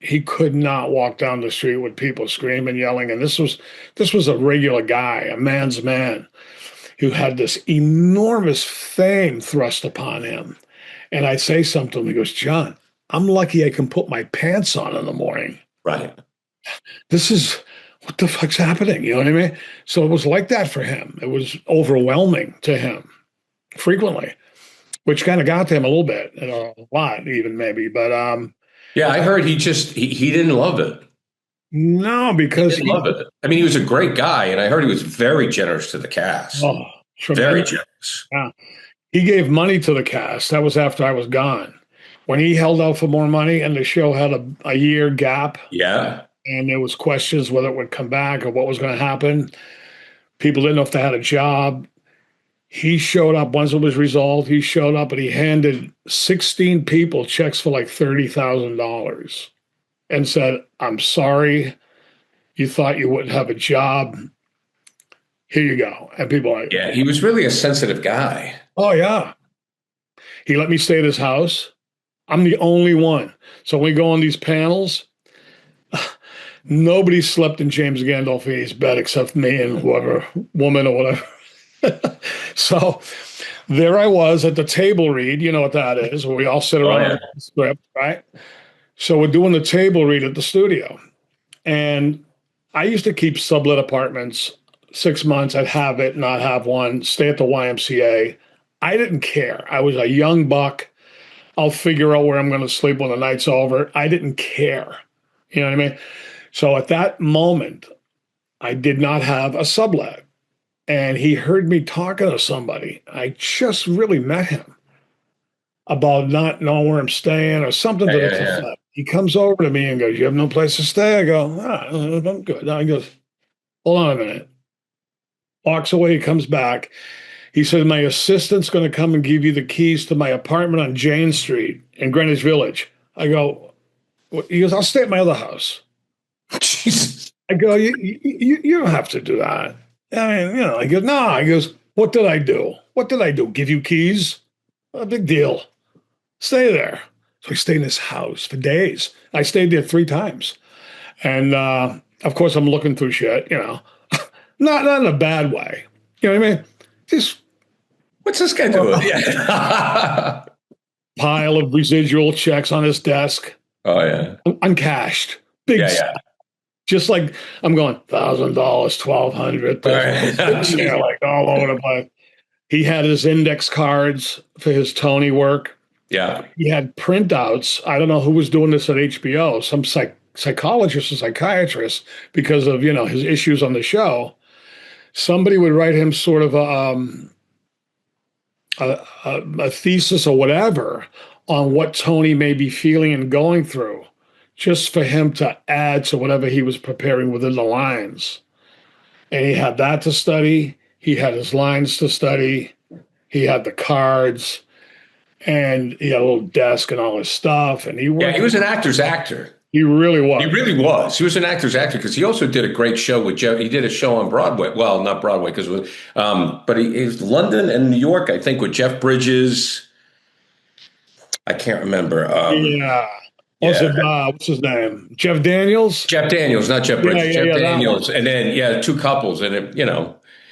He could not walk down the street with people screaming, yelling. And this was a regular guy, a man's man, who had this enormous fame thrust upon him. And I say something to him, he goes, John, I'm lucky I can put my pants on in the morning. Right. This is what the fuck's happening? You know what I mean? So it was like that for him. It was overwhelming to him frequently, which kind of got to him a little bit, a lot even maybe. But Yeah, I heard he didn't love it. no, because He didn't love it. I mean, he was a great guy, and I heard he was very generous to the cast. oh, Very tremendous. generous. Yeah. He gave money to the cast. That was after I was gone. When he held out for more money and the show had a year gap Yeah. and there was questions whether it would come back or what was going to happen, people didn't know if they had a job. He showed up once it was resolved. He showed up and he handed 16 people checks for like $30,000 and said, I'm sorry. You thought you wouldn't have a job. Here you go. And people are like, Yeah, he was really a sensitive guy. oh, yeah. He let me stay at his house. I'm the only one. So when we go on these panels, nobody slept in James Gandolfini's bed except me and whoever, woman or whatever. So there I was at the table read. You know what that is, where we all sit around the script, right? So we're doing the table read at the studio. And I used to keep sublet apartments 6 months. I'd have it, not have one, stay at the YMCA. I didn't care. I was a young buck. I'll figure out where I'm going to sleep when the night's over. I didn't care. You know what I mean? So at that moment, I did not have a sublet. And he heard me talking to somebody. I just really met him about not knowing where I'm staying or something to this effect. He comes over to me and goes, you have no place to stay? I go, I'm good. He goes, hold on a minute. Walks away, he comes back. He said, my assistant's going to come and give you the keys to my apartment on Jane Street in Greenwich Village. I go, he goes, I'll stay at my other house. Jesus. I go, you don't have to do that. I mean, he goes, no. He goes, what did I do? What did I do? Give you keys? A big deal. Stay there. So I stayed in his house for days. I stayed there 3 times. And of course, I'm looking through shit, not in a bad way. You know what I mean? Just what's this guy doing? Yeah. Pile of residual checks on his desk. Oh, yeah. Uncashed. Big yeah. Just like I'm going $1,000, 1,200, sitting Right. there like all over the place. He had his index cards for his Tony work. Yeah. He had printouts. I don't know who was doing this at HBO, some psychologist or psychiatrist, because of his issues on the show. Somebody would write him sort of a thesis or whatever on what Tony may be feeling and going through, just for him to add to whatever he was preparing within the lines. And he had that to study. He had his lines to study. He had the cards, and he had a little desk and all his stuff. And he Yeah, worked. he was an actor's actor. He really He was. really was. He was an actor's actor because he also did a great show with Jeff. He did a show on Broadway. Well, not Broadway because, but he was London and New York, I think, with Jeff Bridges. I can't remember. Yeah. What's his name? Jeff Daniels? Jeff Daniels, not Jeff Bridges. Jeff that Daniels, one. and then two couples, and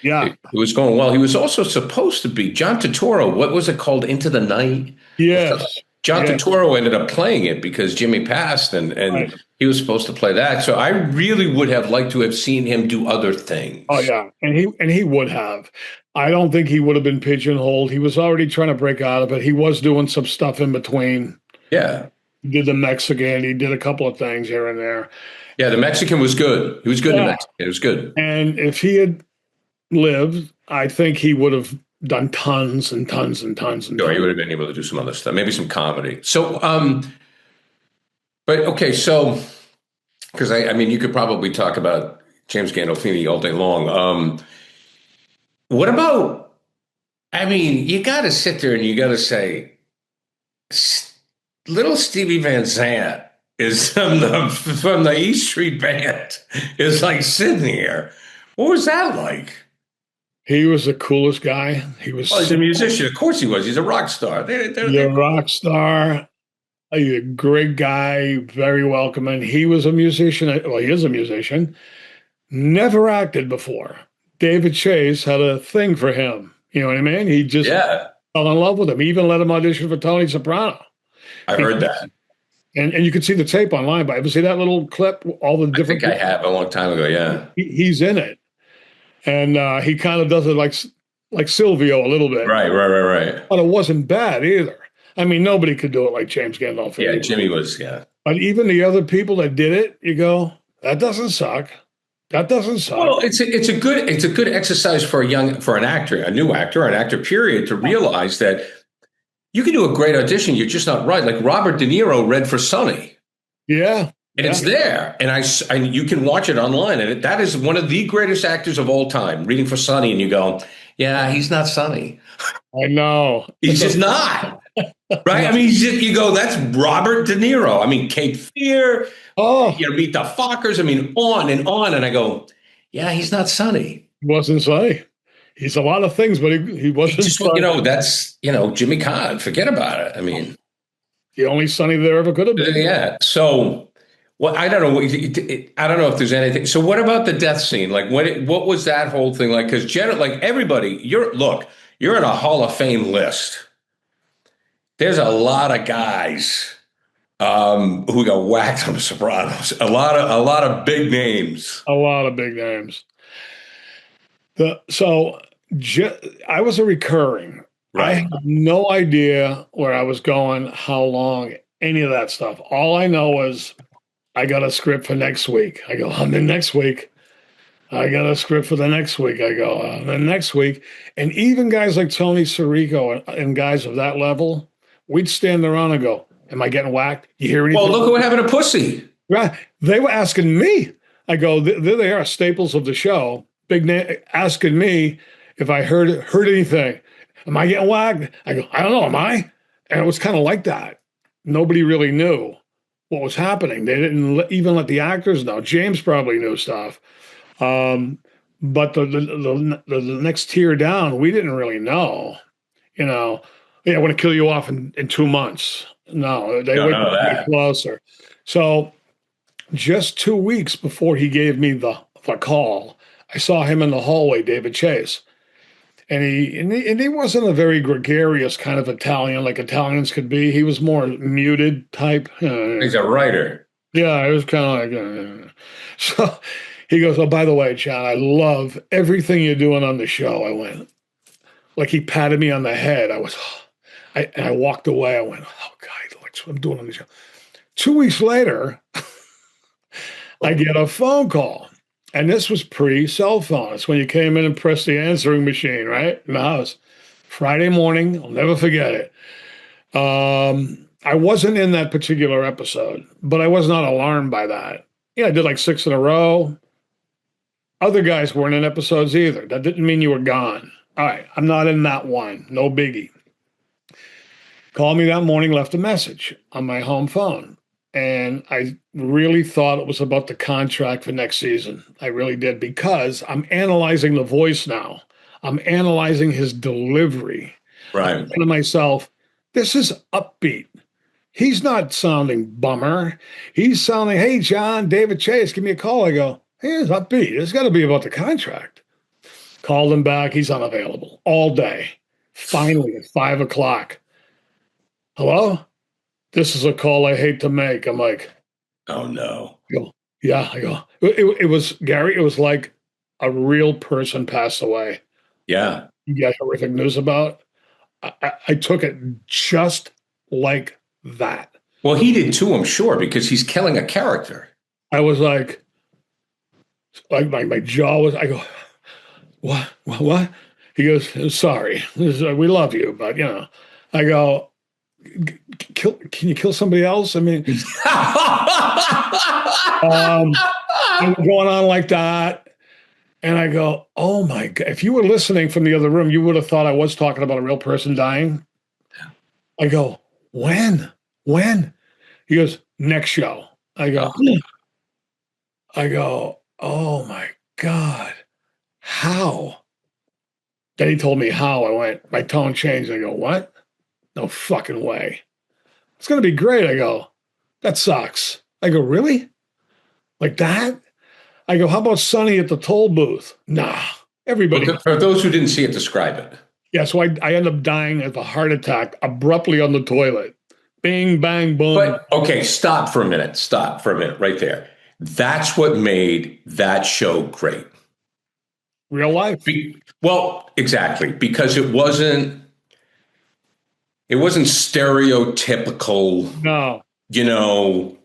Yeah. it was going well. He was also supposed to be John Turturro. What was it called? Into the Night. Yes. John Yes. Turturro ended up playing it because Jimmy passed, and Right. he was supposed to play that. So I really would have liked to have seen him do other things. Oh yeah, and he would have. I don't think he would have been pigeonholed. He was already trying to break out of it. He was doing some stuff in between. Yeah. He did the Mexican. He did a couple of things here and there. Yeah, the Mexican was good. He was good in the Mexican. It was good. And if he had lived, I think he would have done tons and tons and tons and Sure, tons. he would have been able to do some other stuff, maybe some comedy. So, but okay, so because I mean, you could probably talk about James Gandolfini all day long. What about? I mean, you got to sit there and you got to say, little Stevie Van Zandt is from the East Street Band is like sitting here. What was that like? He was the coolest guy. He was Well, he's a musician. Of course he was. He's a rock star. a rock star, a great guy, very welcoming. He was a musician. Well, he is a musician. Never acted before. David Chase had a thing for him. You know what I mean? He just Yeah, fell in love with him. He even let him audition for Tony Soprano. I heard that. And you can see the tape online. But ever see that little clip? All the I different. think I have a long time ago. Yeah. He's in it, and he kind of does it like Silvio a little bit. Right. But it wasn't bad either. I mean, nobody could do it like James Gandolfini. Yeah, Jimmy was. Yeah. But even the other people that did it, you go, that doesn't suck. That doesn't suck. Well, it's a good exercise for an actor, a new actor, an actor period, to realize that you can do a great audition. You're just not right. Like Robert De Niro read for Sonny. Yeah. And it's there, and you can watch it online, and that is one of the greatest actors of all time. Reading for Sonny, and you go, "Yeah, he's not Sonny. I know. He's just not." Right? I mean, you go, "That's Robert De Niro." I mean, Cape Fear. Oh, Meet the Fockers. I mean, on and on, and I go, "Yeah, he's not Sonny." he wasn't Sonny. He's a lot of things, but he wasn't Just Sonny. that's Jimmy Caan. Forget about it. I mean, The only Sonny there ever could have been. yeah. So. Well, I don't know. I don't know if there's anything. So, what about the death scene? Like, what was that whole thing like? Because like everybody, you're in a Hall of Fame list. There's a lot of guys who got whacked on the Sopranos. A lot of big names. A lot of big names. I was a recurring. Right. I had no idea where I was going, how long, any of that stuff. All I know was I got a script for next week. I go, I'm in next week. I got a script for the next week. I go, I'm in next week. And even guys like Tony Sirico and guys of that level, we'd stand around and go, am I getting whacked? You hear anything? Well, look what happened to Pussy. Right. They were asking me. I go, there they are, staples of the show. Big name asking me if I heard anything. Am I getting whacked? I go, I don't know. Am I? And it was kind of like that. Nobody really knew what was happening. They didn't even let the actors know. James probably knew stuff. But the next tier down, we didn't really know. Yeah, I want to kill you off in 2 months. No, they wait to get closer. So just 2 weeks before he gave me the call, I saw him in the hallway, David Chase. And he wasn't a very gregarious kind of Italian like Italians could be. He was more muted type. He's a writer. Yeah, it was kind of like, so he goes, "Oh, by the way, John, I love everything you're doing on the show." I went, like he patted me on the head. And I walked away. I went, "Oh, God, that's what I'm doing on the show." 2 weeks later, I get a phone call. And this was pre-cell phone. It's when you came in and pressed the answering machine, right? In the house. Friday morning, I'll never forget it. I wasn't in that particular episode, but I was not alarmed by that. Yeah, I did like 6 in a row. Other guys weren't in episodes either. That didn't mean you were gone. All right, I'm not in that one. No biggie. Called me that morning, left a message on my home phone. And I really thought it was about the contract for next season. I really did, because I'm analyzing the voice now. I'm analyzing his delivery. I'm Right. saying to myself, this is upbeat. He's not sounding bummer. He's sounding, "Hey, John, David Chase, give me a call." I go, "Hey, it's upbeat. It's got to be about the contract." Called him back. He's unavailable all day. Finally, at 5 o'clock, "Hello? This is a call I hate to make." I'm like, Oh no. I go, "Yeah." I go, it was Gary. It was like a real person passed away. Yeah. You get horrific news about. I took it just like that. Well, he did too, I'm sure, because he's killing a character. I was like my jaw was. I go, "What? What?" He goes, "Sorry, we love you, but you know." I go, Can you kill somebody else?" I mean, and going on like that. And I go, "Oh my God." If you were listening from the other room, you would have thought I was talking about a real person dying. I go, "When? When?" He goes, "Next show." I go, Oh, I go, "Oh my God. How?" Then he told me how. I went, my tone changed. I go, "What? No fucking way. It's going to be great." I go, "That sucks." I go, "Really? Like that?" I go, "How about Sonny at the toll booth?" Nah, everybody. for those who didn't see it, describe it. Yeah, so I end up dying of a heart attack abruptly on the toilet. Bing, bang, boom. But okay, stop for a minute. Stop for a minute right there. That's what made that show great. Real life. Well, exactly, because it wasn't stereotypical, No. you know,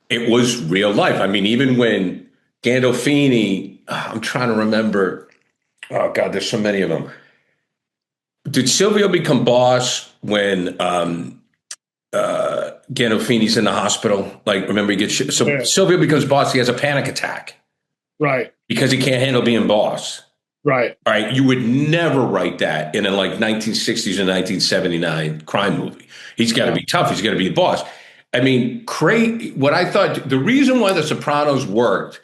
it was real life. I mean, even when Gandolfini, I'm trying to remember, oh God, there's so many of them. Did Silvio become boss when Gandolfini's in the hospital? Like, remember, so Yeah. Silvio becomes boss. He has a panic attack Right. because he can't handle being boss. Right. All right, you would never write that in a like 1960s or 1979 crime movie. He's got to Yeah. be tough. He's got to be the boss. I mean, what I thought the reason why The Sopranos worked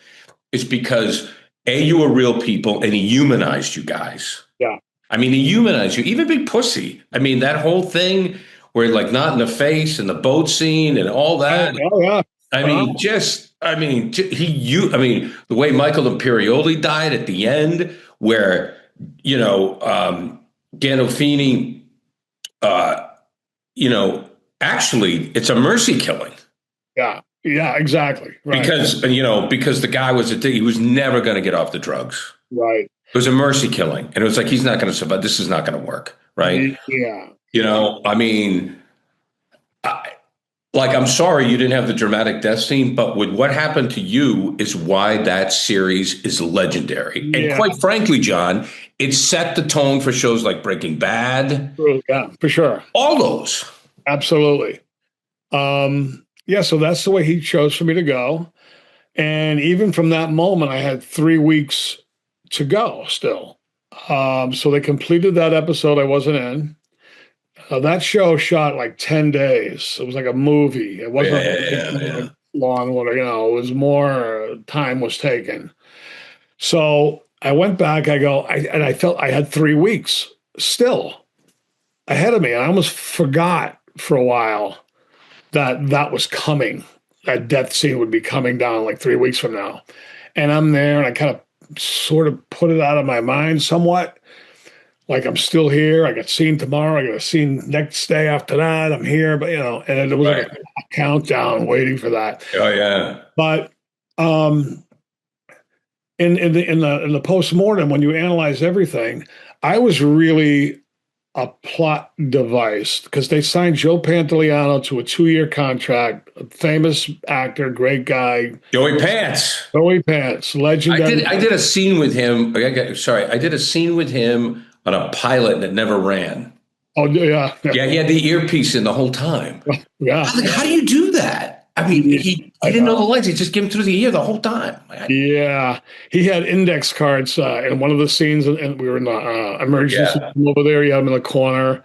is because you were real people and he humanized you guys. Yeah. I mean, he humanized you, even Big Pussy. I mean, that whole thing where like not in the face and the boat scene and all that. Oh, yeah. I mean, Phenomenal. I mean, the way Michael Imperioli died at the end, where, Gandolfini, uh, actually, it's a mercy killing Yeah. Yeah, exactly. Right. because the guy he was never going to get off the drugs. Right. It was a mercy killing. And it was like, he's not going to survive. This is not going to work. Right. Yeah. I mean, like, I'm sorry you didn't have the dramatic death scene, but with what happened to you is why that series is legendary. And Yeah. quite frankly, John, it set the tone for shows like Breaking Bad, Yeah, for sure. all those. Absolutely. Yeah, so that's the way he chose for me to go. And even from that moment, I had 3 weeks to go still. So they completed that episode I wasn't in. That show shot like 10 days. It was like a movie. It wasn't Yeah. long, it was more time was taken. So I went back, I felt I had 3 weeks still ahead of me. And I almost forgot for a while that was coming. That death scene would be coming down like 3 weeks from now. And I'm there and I kind of sort of put it out of my mind somewhat. Like, I'm still here. I got seen tomorrow. I got a scene next day after that. I'm here, but and it was like Right. a countdown, waiting for that. Oh yeah. But um, in the postmortem, when you analyze everything, I was really a plot device because they signed Joe Pantoliano to a 2-year contract. A famous actor, great guy, Joey Pants. Joey Pants, I legendary. did. I did a scene with him. Sorry, I did a scene with him on a pilot that never ran. Oh yeah, Yeah, he had the earpiece in the whole time. I yeah. was like, how do you do that? I mean, he I didn't know the know. lines. He just gave him through the ear the whole time. Yeah, he had index cards in one of the scenes, and we were in the emergency Yeah. room over there. He had him in the corner,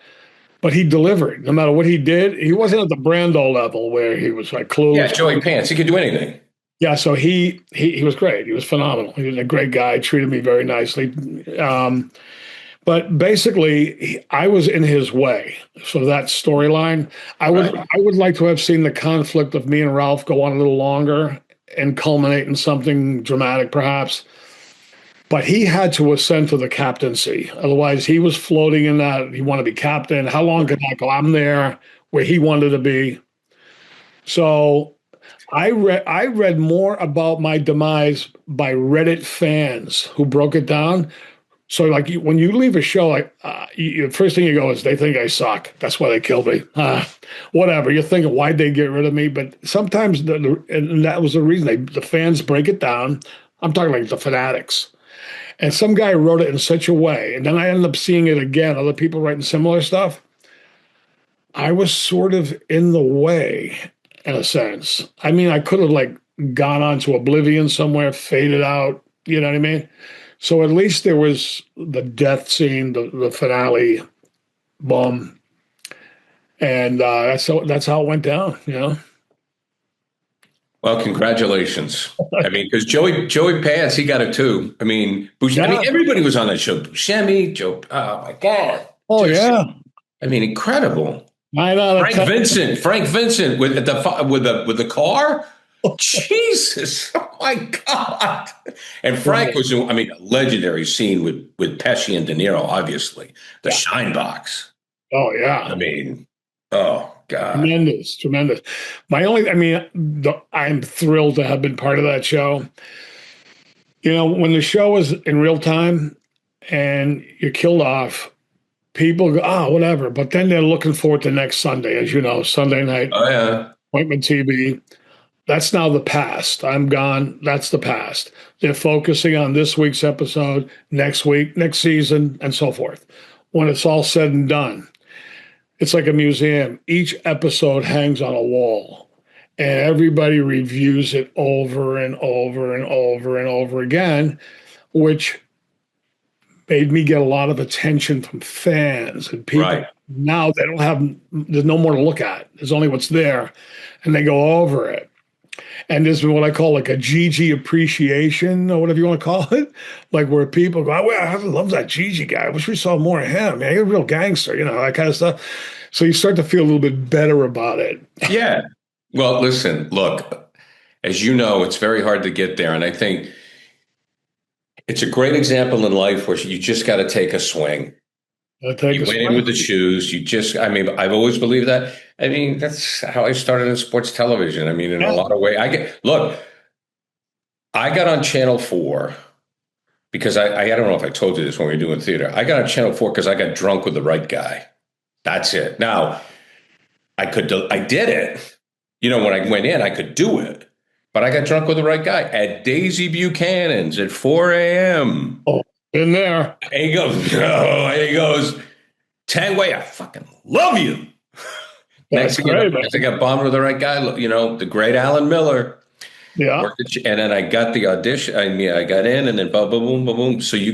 but he delivered. No matter what he did, he wasn't at the Brando level where he was like Yeah, clueless. Joey Pants. He could do anything. Yeah, so he was great. He was phenomenal. He was a great guy. Treated me very nicely. But basically, I was in his way. So that storyline, Right. I would like to have seen the conflict of me and Ralph go on a little longer and culminate in something dramatic, perhaps. But he had to ascend to the captaincy. Otherwise, he was floating in that he wanted to be captain. How long could that go? I'm there where he wanted to be. So I read more about my demise by Reddit fans who broke it down. So like when you leave a show, like the first thing you go is they think I suck. That's why they killed me. Whatever. You're thinking why'd they get rid of me? But sometimes and that was the reason the fans break it down. I'm talking like the fanatics. And some guy wrote it in such a way, and then I ended up seeing it again. Other people writing similar stuff. I was sort of in the way, in a sense. I mean, I could have like gone on to oblivion somewhere, faded out. You know what I mean? So at least there was the death scene, the finale, boom, and that's how it went down. You know? Well, congratulations. I mean, because Joey Pants, he got it too. I mean, I mean, Yeah. everybody was on that show. Buscemi, Joe. Oh my God. Oh Just, yeah. I mean, incredible. 9 out of 10. Frank Vincent with the car. Jesus, oh my God! And Frank was, I mean, a legendary scene with Pesci and De Niro, obviously. The Yeah. Shine Box. Oh I yeah. mean, oh God. Tremendous, tremendous. I mean, I'm thrilled to have been part of that show. You know, when the show was in real time and you're killed off, people go, oh, whatever. But then they're looking forward to next Sunday, as you know, Sunday night, Oh yeah. appointment TV. That's now the past. I'm gone. That's the past. They're focusing on this week's episode, next week, next season, and so forth. When it's all said and done, it's like a museum. Each episode hangs on a wall, and everybody reviews it over and over and over and over again, which made me get a lot of attention from fans and people. Right. Now they don't have, there's no more to look at. There's only what's there, and they go over it. And there's what I call like a Gigi appreciation or whatever you want to call it, like where people go, oh, I love that Gigi guy. I wish we saw more of him. Man, he's a real gangster, you know, that kind of stuff. So you start to feel a little bit better about it. Yeah. Well, listen, look, as you know, it's very hard to get there. And I think it's a great example in life where you just got to take a swing. You went in with the shoes. You just, I mean, I've always believed that. I mean, that's how I started in sports television. I mean, in a lot of ways, I got on Channel 4 because I don't know if I told you this when we were doing theater. I got on Channel 4 because I got drunk with the right guy. That's it. Now, I did it. You know, when I went in, I could do it. But I got drunk with the right guy at Daisy Buchanan's at 4 a.m. Oh, been there. And he goes, no. And he goes, Tanguay, I fucking love you. Next thing you know, I got bombed with the right guy. You know, the great Alan Miller. Yeah. And then I got the audition. I mean, I got in, and then boom, boom, boom, boom, boom. So you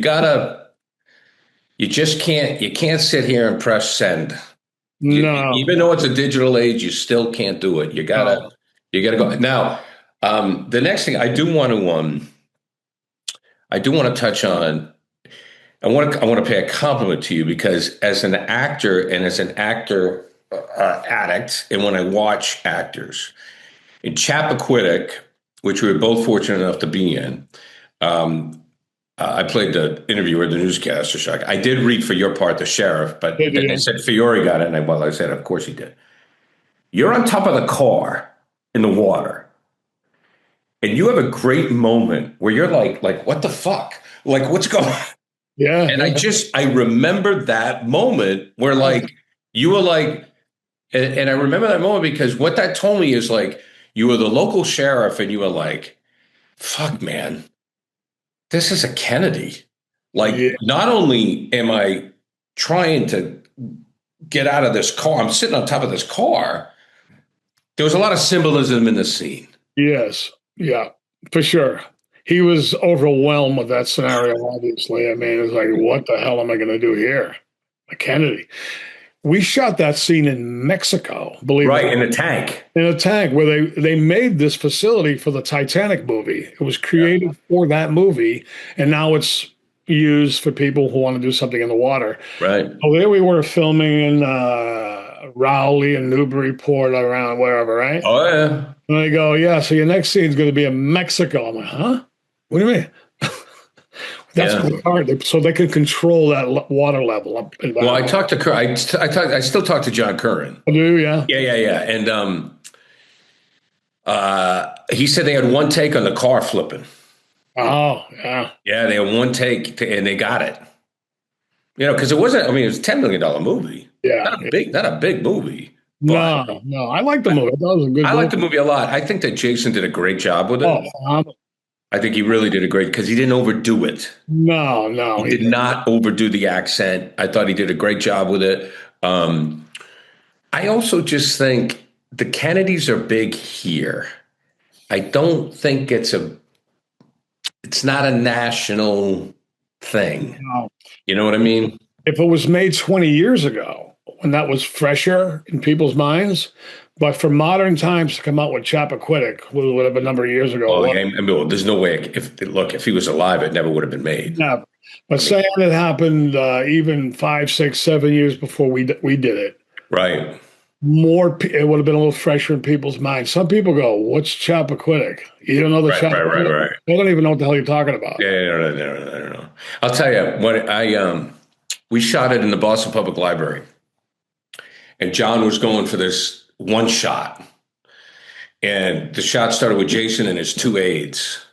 just can't sit here and press send. No. Even though it's a digital age, you still can't do it. You gotta go. Now, the next thing I do want to touch on. I want to pay a compliment to you because as an actor and as an actor addict, and when I watch actors in Chappaquiddick, which we were both fortunate enough to be in, I played the interviewer, the newscaster. So I did read for your part, the sheriff, but then they said Fiore got it, and I said, of course he did. You're on top of the car in the water, and you have a great moment where you're like, what the fuck? Like, what's going on? Yeah, And yeah. I remember that moment where like you were like, and I remember that moment because what that told me is like, you were the local sheriff and you were like, fuck, man, this is a Kennedy. Like, Yeah. not only am I trying to get out of this car, I'm sitting on top of this car. There was a lot of symbolism in the scene. Yes. Yeah, for sure. He was overwhelmed with that scenario, obviously. I mean, it's like, what the hell am I going to do here? A Kennedy. We shot that scene in Mexico, believe it or Right, in not, the tank. in a tank where they made this facility for the Titanic movie. It was Yeah. created for that movie, and now it's used for people who want to do something in the water. Right. So there we were filming in Rowley and Newburyport, around wherever, right? Oh, yeah. And they go, yeah, so your next scene is going to be in Mexico. I'm like, huh? What do you mean? That's Yeah. pretty hard. So they can control that water level up and Well, I down. talked to I still talk to John Curran. I do, yeah. Yeah, yeah, yeah. And he said they had one take on the car flipping. Oh, yeah. Yeah, they had one take and they got it. You know, because it wasn't. I mean, it was $10 million movie. Yeah. Not a big movie. But No, no. I like the movie. I thought it was a good I like movie. the movie a lot. I think that Jason did a great job with Oh, it. phenomenal. I think he really did a great because he didn't overdo it. No, no. He did not overdo the accent. I thought he did a great job with it. Um, I also just think the Kennedys are big here. I don't think it's not a national thing. No. You know what I mean? If it was made 20 years ago, when that was fresher in people's minds, but for modern times to come out with Chappaquiddick, whatever number of years ago, Oh, what? yeah. I mean, well, there's no way. If he was alive, it never would have been made. Never. But I mean, saying it happened even 5, 6, 7 years before we did it, right, it would have been a little fresher in people's minds. Some people go, "What's Chappaquiddick? You don't know the Chappaquiddick? right. They don't even know what the hell you're talking about." Yeah, I don't know. I'll tell you what we shot it in the Boston Public Library, and John was going for this one shot, and the shot started with Jason and his two aides,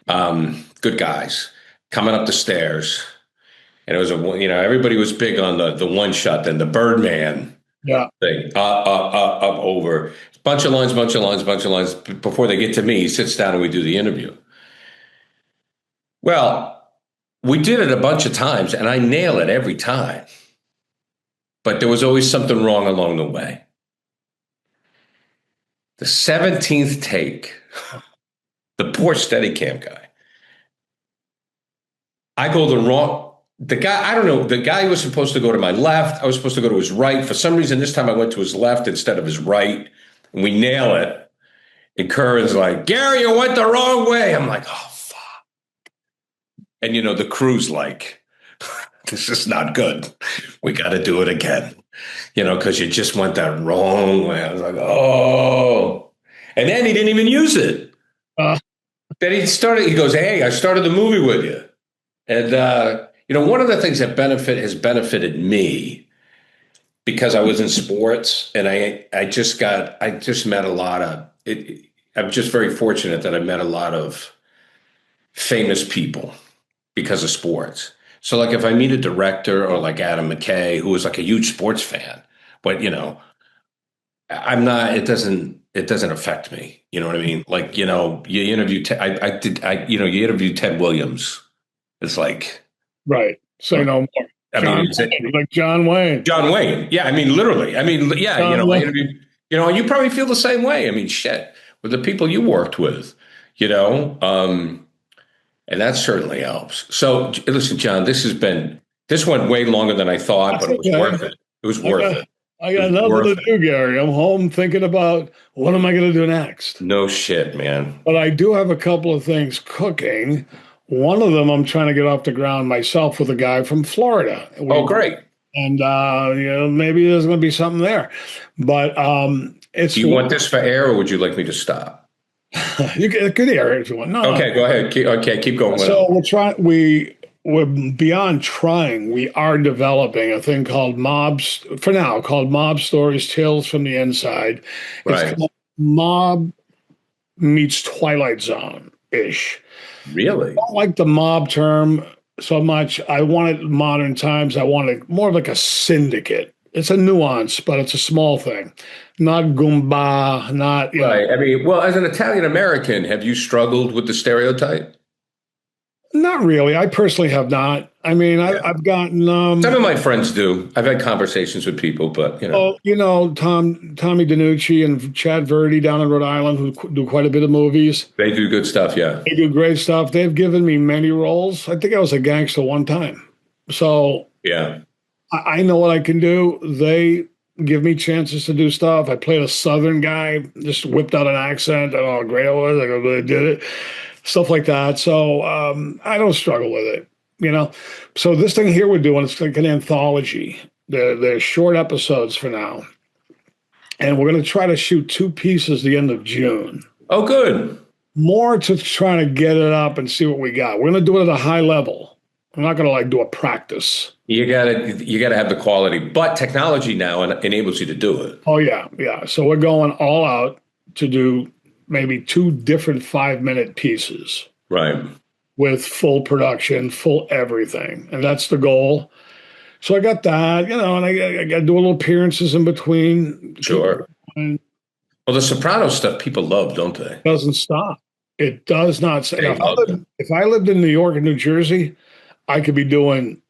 good guys, coming up the stairs, and it was everybody was big on the one shot, then the Birdman Yeah. thing, up over, bunch of lines. Before they get to me, he sits down and we do the interview. Well, we did it a bunch of times, and I nail it every time. But there was always something wrong along the way. The 17th take, the poor Steadicam guy. I go the wrong. The guy, I don't know. The guy was supposed to go to my left. I was supposed to go to his right. For some reason, this time I went to his left instead of his right. And we nail it. And Curran's like, Gary, you went the wrong way. I'm like, oh, fuck. And, the crew's like, this is not good. We got to do it again, because you just went that wrong way. I was like, oh. And then he didn't even use it. Then he goes, hey, I started the movie with you. And, one of the things that has benefited me because I was in sports and I just met a lot of it. I'm just very fortunate that I met a lot of famous people because of sports. So like if I meet a director or like Adam McKay, who is like a huge sports fan, but I'm not, it doesn't affect me. You know what I mean? Like, you interview, you interviewed Ted Williams. It's like, Right. Say no more. I mean, it's Like John Wayne. John Wayne. Yeah. I mean, literally. I mean, yeah, I Wayne. interviewed, you probably feel the same way. I mean, shit, with the people you worked with, and that certainly helps. So listen, John, this went way longer than I thought, That's but it was okay. worth it. It was worth it. I It got was nothing to worth it. do, Gary. I'm home thinking about what am I going to do next. No shit, man. But I do have a couple of things cooking. One of them I'm trying to get off the ground myself with a guy from Florida. Oh, great. And maybe there's going to be something there. But it's Do you want this for air, or would you like me to stop? you could air it if you want. No, Okay, go ahead. Okay, keep going. so we're trying. we're beyond trying. We are developing a thing called for now, called Mob Stories, Tales from the Inside. It's Right. called Mob meets Twilight Zone-ish. I Really? don't like the mob term so much. I wanted modern times. I wanted more like a syndicate. It's a nuance, but it's a small thing. Not Goomba, not, Right. I mean, well, as an Italian American, have you struggled with the stereotype? not really. I personally have not. I mean, Yeah. I've gotten, Some of my friends do. I've had conversations with people, but oh, Tommy DiNucci and Chad Verdi down in Rhode Island who do quite a bit of movies. they do good stuff. Yeah. They do great stuff. They've given me many roles. I think I was a gangster one time. So Yeah. I know what I can do. They give me chances to do stuff. I played a Southern guy, just whipped out an accent. I don't know how great I was. I really did it. Stuff like that. So I don't struggle with it, you know. So this thing here we're doing, it's like an anthology. They're short episodes for now. And we're going to try to shoot 2 pieces the end of June. Oh, good. More to try to get it up and see what we got. We're going to do it at a high level. I'm not going to like do a practice. You gotta have the quality, but technology now enables you to do it. Oh, yeah. Yeah. So we're going all out to do maybe 2 different 5-minute pieces Right. with full production, full everything. And that's the goal. So I got that, and I got to do a little appearances in between. Sure. And Well, the Sopranos stuff people love, don't they? it doesn't stop. It does not. They love it. If I lived in New York and New Jersey, I could be doing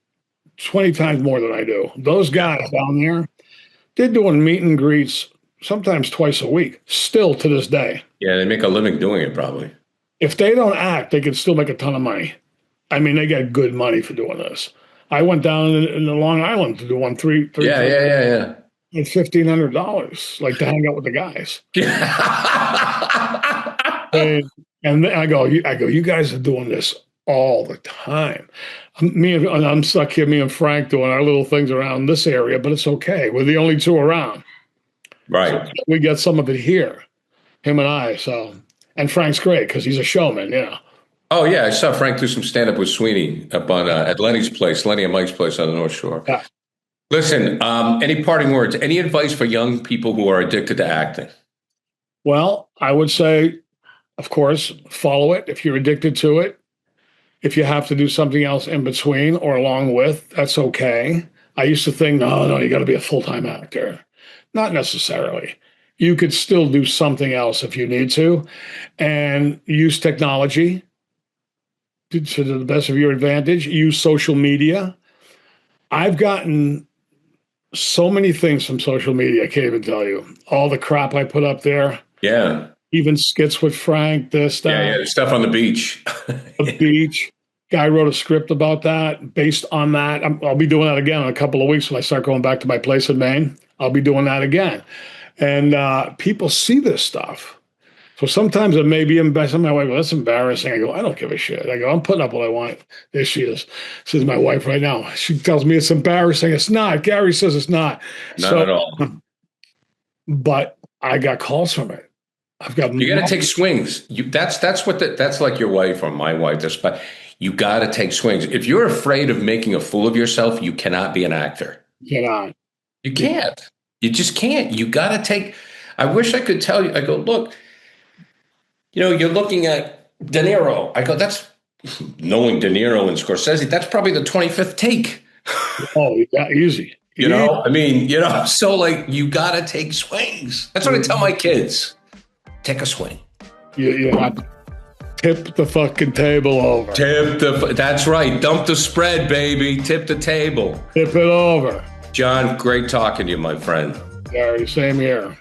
20 times more than I do. Those guys down there, they're doing meet and greets sometimes twice a week, still to this day. Yeah, they make a living doing it, probably. If they don't act, they can still make a ton of money. I mean, they get good money for doing this. I went down in the Long Island to do one three. Yeah. It's $1,500, like to hang out with the guys. And then I go, you guys are doing this all the time. I'm stuck here, me and Frank doing our little things around this area, but it's okay. We're the only 2 around. Right. So we get some of it here, him and I. So, and Frank's great because he's a showman, Oh, yeah. I saw Frank do some stand up with Sweeney up on at Lenny and Mike's place on the North Shore. Yeah. Listen, any parting words? Any advice for young people who are addicted to acting? Well, I would say, of course, follow it if you're addicted to it. If you have to do something else in between or along with, that's okay. I used to think, no, you got to be a full-time actor. Not necessarily. You could still do something else if you need to, and use technology to the best of your advantage. Use social media. I've gotten so many things from social media. I can't even tell you all the crap I put up there. Yeah. Even skits with Frank, this, that. Yeah. The stuff on the beach. The beach. Guy wrote a script about that. Based on that, I'll be doing that again in a couple of weeks when I start going back to my place in Maine. I'll be doing that again. And people see this stuff. So sometimes it may be embarrassing. My wife, well, that's embarrassing. I go, I don't give a shit. I go, I'm putting up what I want. There she is. This is my wife right now. She tells me it's embarrassing. It's not. Gary says it's not. Not at all. But I got calls from it. You got to take swings. That's like your wife or my wife. You got to take swings. If you're afraid of making a fool of yourself, you cannot be an actor. You can't. You just can't. You got to take. I wish I could tell you. I go, look. You're looking at De Niro. I go, that's knowing De Niro and Scorsese. That's probably the 25th take. Oh, yeah, easy. I mean, so like you got to take swings. That's what I tell my kids. Take a swing. You have to tip the fucking table over. That's right. Dump the spread, baby. Tip the table. Tip it over. John, great talking to you, my friend. Gary, same here.